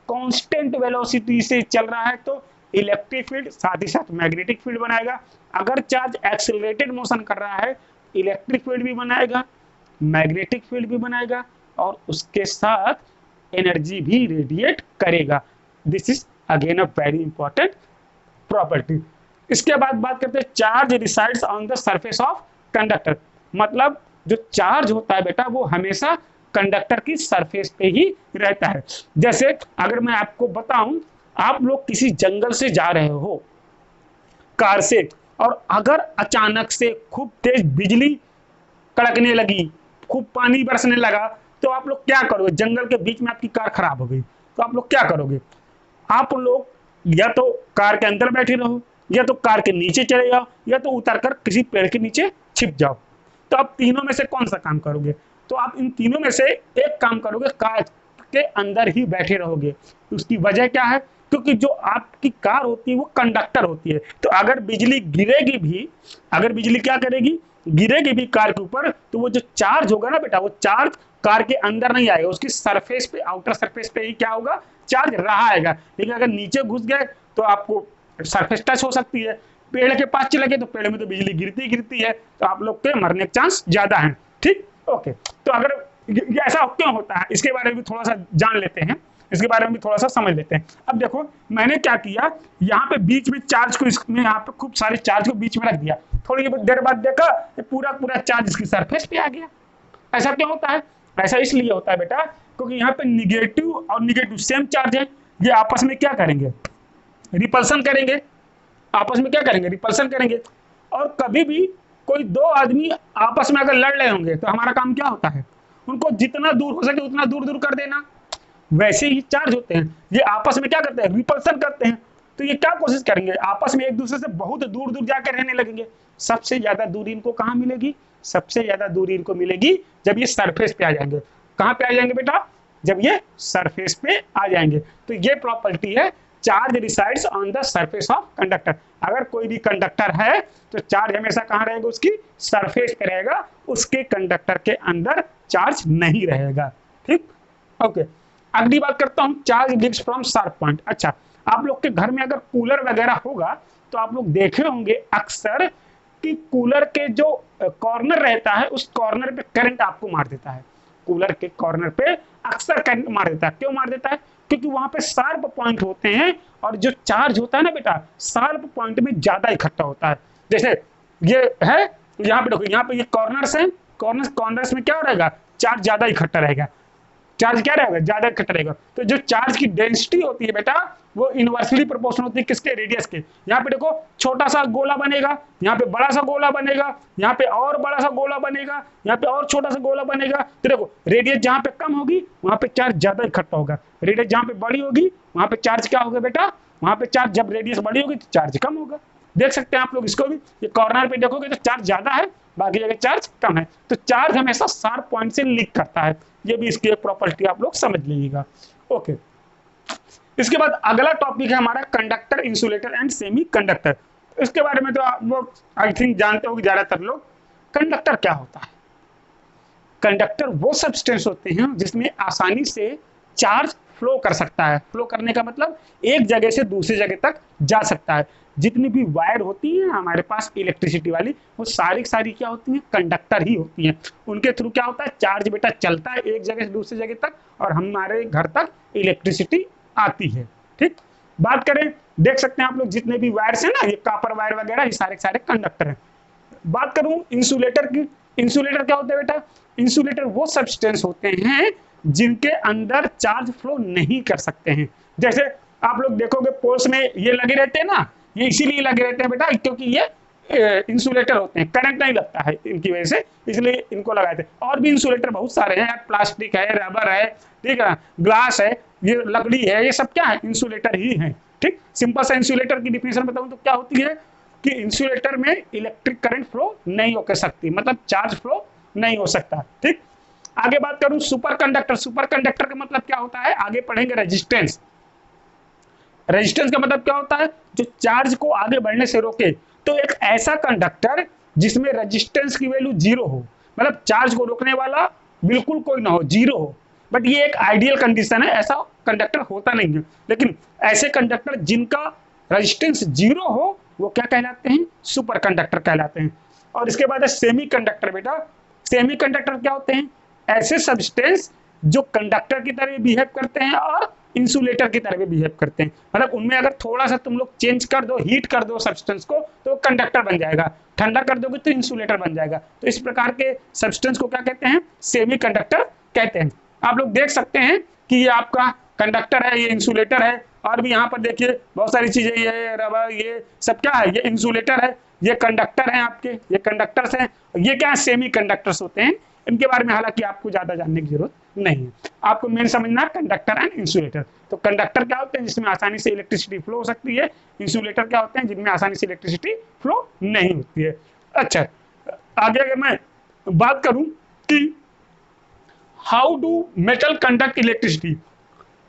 कांस्टेंट वेलोसिटी से चल रहा है तो इलेक्ट्रिक फील्ड, साथ ही साथ मैग्नेटिक फील्ड बनाएगा। अगर चार्ज एक्सेलरेटेड मोशन कर रहा है, इलेक्ट्रिक फील्ड भी बनाएगा, मैग्नेटिक फील्ड भी बनाएगा, और उसके साथ एनर्जी भी रेडिएट करेगा। This is again a very important property. इसके बाद बात करते हैं charge resides on the surface of conductor. मतलब जो चार्ज होता है बेटा वो हमेशा कंडक्टर की सरफेस पे ही रहता है। जैसे अगर मैं आपको बताऊं, आप लोग किसी जंगल से जा रहे हो कार से, और अगर अचानक से खूब तेज बिजली कड़कने लगी, खूब पानी बरसने लगा, तो आप लोग क्या करोगे? जंगल के बीच में आपकी कार खराब हो गई, तो आप लोग क्या करोगे? आप लोग या तो कार के अंदर बैठे रहो, या तो कार के नीचे चले जाओ, या तो उतरकर किसी पेड़ के नीचे छिप जाओ। तो आप तीनों में से कौन सा काम करोगे? तो आप इन तीनों में से एक काम करोगे, कार के अंदर ही बैठे रहोगे। उसकी वजह क्या है? क्योंकि जो आपकी कार होती है वो कंडक्टर होती है, तो अगर बिजली गिरेगी भी, अगर बिजली क्या करेगी, गिरेगी भी कार के ऊपर, तो वो जो चार्ज होगा ना बेटा, वो चार्ज कार के अंदर नहीं आएगा, उसकी सरफेस पे, आउटर सरफेस पे ही क्या होगा, चार्ज रहा आएगा। लेकिन अगर नीचे घुस गए तो आपको सरफेस टच हो सकती है। पेड़ के पास चले गए तो पेड़ में तो बिजली गिरती गिरती है, तो आप लोग के मरने के चांस ज्यादा है। ठीक, ओके। तो अगर ये ऐसा क्यों होता है, इसके बारे में भी थोड़ा सा जान लेते हैं, इसके बारे में भी थोड़ा सा समझ लेते हैं। अब देखो मैंने क्या किया, यहाँ पे बीच में चार्ज को, इसमें यहाँ पे खूब सारे चार्ज को बीच में रख दिया, थोड़ी देर बाद देखा पूरा पूरा चार्ज इसकी सरफेस पे आ गया। ऐसा क्यों होता है? ऐसा इसलिए होता है बेटा, क्योंकि यहाँ पे निगेटिव और निगेटिव सेम चार्ज है, ये आपस में क्या करेंगे, रिपल्सन करेंगे, आपस में क्या करेंगे, रिपल्सन करेंगे। और कभी भी कोई दो आदमी आपस में अगर लड़ रहे होंगे तो हमारा काम क्या होता है, उनको जितना दूर हो सके उतना दूर दूर कर देना। वैसे ही चार्ज होते हैं, ये आपस में क्या करते हैं, रिपल्सन करते हैं। तो ये क्या कोशिश करेंगे, आपस में एक दूसरे से बहुत दूर दूर जाकर रहने लगेंगे। सबसे ज्यादा दूरी इनको कहाँ मिलेगी, सबसे ज्यादा दूरी इनको मिलेगी जब ये सरफेस पे आ जाएंगे। कहाँ पे आ जाएंगे बेटा, जब ये सरफेस पे आ जाएंगे। तो ये प्रॉपर्टी है, charge resides on the surface of conductor. अगर कोई भी कंडक्टर है तो चार्ज हमेशा कहाँ रहेगा, उसकी सरफेस पे रहेगा, उसके कंडक्टर के अंदर चार्ज नहीं रहेगा। ठीक, ओके। अगली बात करता हूँ, charge leaks from sharp point. अच्छा, आप लोग के घर में अगर कूलर वगैरह होगा तो आप लोग देखे होंगे अक्सर कि कूलर के जो कॉर्नर रहता है उस कॉर्नर पे करंट आपको मार देता है। कूलर के कॉर्नर पे अक्सर करंट मार देता है। क्यों मार देता है? क्योंकि वहां पे शार्प पॉइंट होते हैं, और जो चार्ज होता है ना बेटा, शार्प पॉइंट में ज्यादा इकट्ठा होता है। जैसे ये है, यहाँ पे देखो, यहाँ पे ये कॉर्नर्स है, कॉर्नर्स में क्या रहेगा, चार्ज ज्यादा इकट्ठा रहेगा, चार्ज क्या रहेगा, ज्यादा इकट्ठा रहेगा। तो जो चार्ज की डेंसिटी होती है बेटा, वो इनवर्सली प्रोपोर्शनल होती है किसके, रेडियस के। यहाँ पे देखो छोटा सा गोला बनेगा, यहाँ पे बड़ा सा गोला बनेगा, यहाँ पे और बड़ा सा गोला बनेगा, यहाँ पे और छोटा सा गोला बनेगा। तो देखो रेडियस जहाँ पे कम होगी वहां पे चार्ज ज्यादा इकट्ठा होगा, रेडियस जहाँ पे बड़ी होगी वहां पे चार्ज क्या होगा बेटा, वहां पे चार्ज, जब रेडियस बड़ी होगी तो चार्ज कम होगा। देख सकते हैं आप लोग इसको भी, ये कॉर्नर पे देखोगे तो चार्ज ज्यादा है, बाकी जगह चार्ज कम है। तो चार्ज हमेशा शार्प पॉइंट से लीक करता है, ये भी इसकी एक प्रॉपर्टी आप लोग समझ लीजिएगा। ओके, इसके बाद अगला टॉपिक है हमारा conductor, insulator and semi conductor. इसके बारे में तो आप लोग आई थिंक जानते हो कि ज्यादातर लोग। कंडक्टर क्या होता है? कंडक्टर वो सब्सटेंस होते हैं जिसमें आसानी से चार्ज फ्लो कर सकता है। फ्लो करने का मतलब एक जगह से दूसरी जगह तक जा सकता है। जितनी भी वायर होती है हमारे पास इलेक्ट्रिसिटी वाली, वो सारी सारी क्या होती हैं, कंडक्टर ही होती हैं। उनके थ्रू क्या होता है, चार्ज बेटा चलता है एक जगह से दूसरी जगह तक, और हमारे घर तक इलेक्ट्रिसिटी आती है। ठीक, बात करें, देख सकते हैं आप लोग जितने भी वायर्स हैं ना, ये कॉपर वायर वगैरह, ये सारे सारे कंडक्टर हैं। बात करूं इंसुलेटर की, इंसुलेटर क्या होता है बेटा, इंसुलेटर वो सब्सटेंस होते हैं जिनके अंदर चार्ज फ्लो नहीं कर सकते हैं। जैसे आप लोग देखोगे पोल्स में ये लगे रहते हैं ना, ये इसीलिए लगे रहते हैं बेटा क्योंकि ये इंसुलेटर होते हैं, करंट नहीं लगता है इनकी वजह से, इसलिए इनको लगाए थे। और भी इंसुलेटर बहुत सारे हैं, प्लास्टिक है, रबर है, ठीक है, ग्लास है, ये लकड़ी है, ये सब क्या है, इंसुलेटर ही है। ठीक, सिंपल सा इंसुलेटर की डिफिनेशन बताऊं तो क्या होती है कि इंसुलेटर में इलेक्ट्रिक करंट फ्लो नहीं हो सकती, मतलब चार्ज फ्लो नहीं हो सकता। ठीक, आगे बात करूं सुपर कंडक्टर। सुपर कंडक्टर का मतलब क्या होता है, आगे पढ़ेंगे रेजिस्टेंस। रेजिस्टेंस का मतलब क्या होता है, जो चार्ज को आगे बढ़ने से रोके। तो एक ऐसा कंडक्टर जिसमें रेजिस्टेंस की वैल्यू 0 हो, मतलब चार्ज को रोकने वाला बिल्कुल कोई ना हो, 0 हो। बट ये एक आइडियल कंडीशन है, ऐसा कंडक्टर होता नहीं है। लेकिन ऐसे कंडक्टर जिनका रेजिस्टेंस 0 हो वो क्या कहलाते हैं, सुपर कंडक्टर कहलाते हैं। और इसके बाद है सेमी कंडक्टर। बेटा सेमी कंडक्टर क्या होते हैं, ऐसे सब्सटेंस जो कंडक्टर की तरह बिहेव करते हैं और इंसुलेटर की तरह भी बिहेव करते हैं। मतलब उनमें अगर थोड़ा सा तुम लोग चेंज कर दो, हीट कर दो सब्सटेंस को, तो कंडक्टर बन जाएगा, ठंडा कर दोगे तो इंसुलेटर बन जाएगा। तो इस प्रकार के सब्सटेंस को क्या कहते हैं, सेमी कंडक्टर कहते हैं। आप लोग देख सकते हैं कि ये आपका कंडक्टर है, ये इंसुलेटर है, और भी यहाँ पर देखिए बहुत सारी चीजें, ये रबर, ये सब क्या है, ये इंसुलेटर है, ये कंडक्टर है, आपके ये कंडक्टर्स हैं, ये क्या है, सेमी कंडक्टर्स होते हैं। इनके बारे में हालांकि आपको ज्यादा जानने की जरूरत नहीं है, आपको मेन समझना कंडक्टर एंड इंसुलेटर। तो कंडक्टर क्या होते हैं जिसमें आसानी से इलेक्ट्रिसिटी फ्लो हो सकती है, इंसुलेटर क्या होते हैं जिनमें आसानी से इलेक्ट्रिसिटी फ्लो नहीं होती है। अच्छा, आगे अगर मैं बात करूं कि how do metal conduct electricity,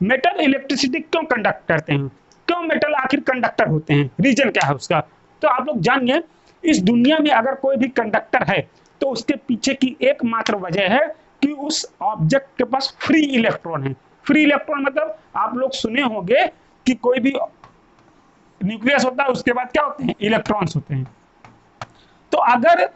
metal electricity क्यों कंडक्ट करते हैं, क्यों मेटल आखिर कंडक्टर होते हैं, रीजन क्या है उसका। तो आप लोग जानिए, इस दुनिया में अगर कोई भी कंडक्टर है तो उसके पीछे की एकमात्र वजह है कि उस ऑब्जेक्ट के पास फ्री इलेक्ट्रॉन है। फ्री इलेक्ट्रॉन मतलब आप लोग सुने होंगे कि कोई भी न्यूक्लियस होता है, उसके बाद क्या होते हैं, इलेक्ट्रॉन्स होते हैं। तो अगर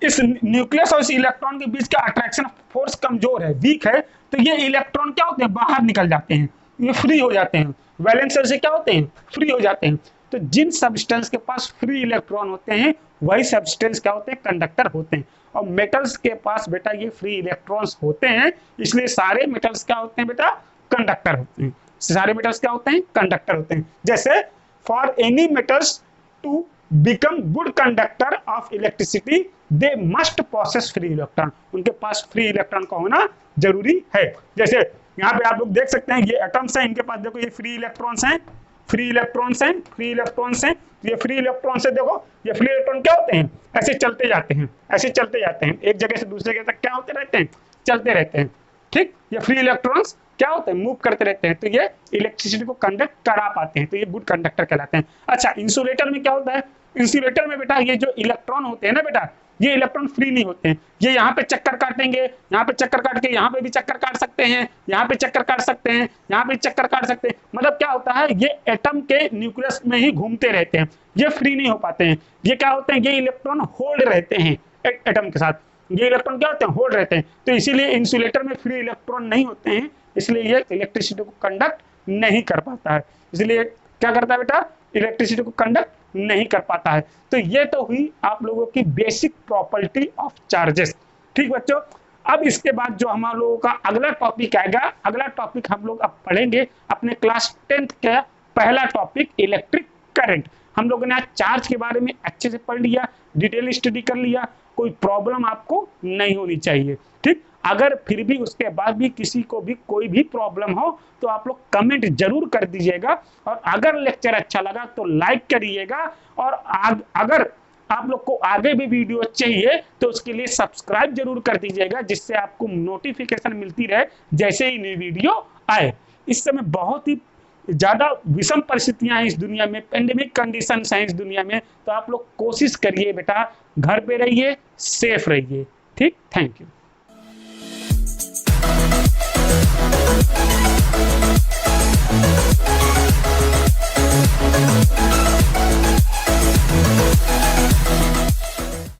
इस न्यूक्लियस और इस इलेक्ट्रॉन के बीच का अट्रैक्शन फोर्स कमजोर है, वीक है, तो ये इलेक्ट्रॉन क्या होते हैं, बाहर निकल जाते हैं, ये फ्री हो जाते हैं, वैलेंस से क्या होते हैं, फ्री हो जाते हैं। तो जिन सब्सटेंस के पास फ्री इलेक्ट्रॉन होते हैं वही सब्सटेंस क्या होते हैं, कंडक्टर होते हैं। और मेटल्स के पास बेटा ये फ्री इलेक्ट्रॉन्स होते हैं, इसलिए सारे मेटल्स क्या होते हैं बेटा, कंडक्टर होते हैं। सारे मेटल्स क्या होते हैं, कंडक्टर होते हैं। जैसे for any metals to become good conductor of electricity they must possess free electron, उनके पास फ्री इलेक्ट्रॉन का होना जरूरी है। जैसे यहाँ पे आप लोग देख सकते हैं ये एटम्स हैं, इनके पास देखो ये फ्री इलेक्ट्रॉन्स हैं, फ्री इलेक्ट्रॉन्स हैं, फ्री इलेक्ट्रॉन्स हैं। ये फ्री इलेक्ट्रॉन से देखो, ये फ्री इलेक्ट्रॉन क्या होते हैं, ऐसे चलते जाते हैं, ऐसे चलते जाते हैं, एक जगह से दूसरे जगह तक क्या होते रहते हैं, चलते रहते हैं। ठीक, ये फ्री इलेक्ट्रॉन्स क्या होते हैं, मूव करते रहते हैं, तो ये इलेक्ट्रिसिटी को कंडक्ट करा पाते हैं, तो ये गुड कंडक्टर कहलाते हैं। अच्छा, इंसुलेटर में क्या होता है, इंसुलेटर में बेटा ये जो इलेक्ट्रॉन होते हैं ना बेटा, ये इलेक्ट्रॉन फ्री नहीं होते हैं, ये यहाँ पे चक्कर काटेंगे, यहाँ पे चक्कर काट के यहाँ पे भी चक्कर काट सकते हैं, यहाँ पे चक्कर काट सकते हैं, यहाँ पे चक्कर काट सकते हैं। मतलब क्या होता है, ये एटम के न्यूक्लियस में ही घूमते रहते हैं, ये फ्री नहीं हो पाते हैं। ये क्या होते हैं, ये इलेक्ट्रॉन होल्ड रहते हैं एटम के साथ, ये इलेक्ट्रॉन क्या होते हैं, होल्ड रहते हैं। तो इसीलिए इंसुलेटर में फ्री इलेक्ट्रॉन नहीं होते हैं, इसलिए ये इलेक्ट्रिसिटी को कंडक्ट नहीं कर पाता है। इसलिए क्या करता है बेटा, इलेक्ट्रिसिटी को कंडक्ट नहीं कर पाता है। तो ये तो हुई आप लोगों की बेसिक प्रॉपर्टी ऑफ चार्जेस। ठीक बच्चों, अब इसके बाद जो हम लोगों का अगला टॉपिक आएगा, अगला टॉपिक हम लोग अब पढ़ेंगे अपने क्लास 10th का पहला टॉपिक इलेक्ट्रिक करंट। हम लोगों ने आज चार्ज के बारे में अच्छे से पढ़ लिया, डिटेल स्टडी कर लिया, कोई प्रॉब्लम आपको नहीं होनी चाहिए। ठीक, अगर फिर भी उसके बाद भी किसी को भी कोई भी प्रॉब्लम हो तो आप लोग कमेंट जरूर कर दीजिएगा, और अगर लेक्चर अच्छा लगा तो लाइक करिएगा, और अगर आप लोग को आगे भी वीडियो चाहिए तो उसके लिए सब्सक्राइब जरूर कर दीजिएगा, जिससे आपको नोटिफिकेशन मिलती रहे जैसे ही नई वीडियो आए। इस समय बहुत ही ज्यादा विषम परिस्थितियां हैं इस दुनिया में, पेंडेमिक कंडीशंस हैं इस दुनिया में, तो आप लोग कोशिश करिए बेटा, घर पे रहिए, सेफ रहिए। ठीक, थैंक यू।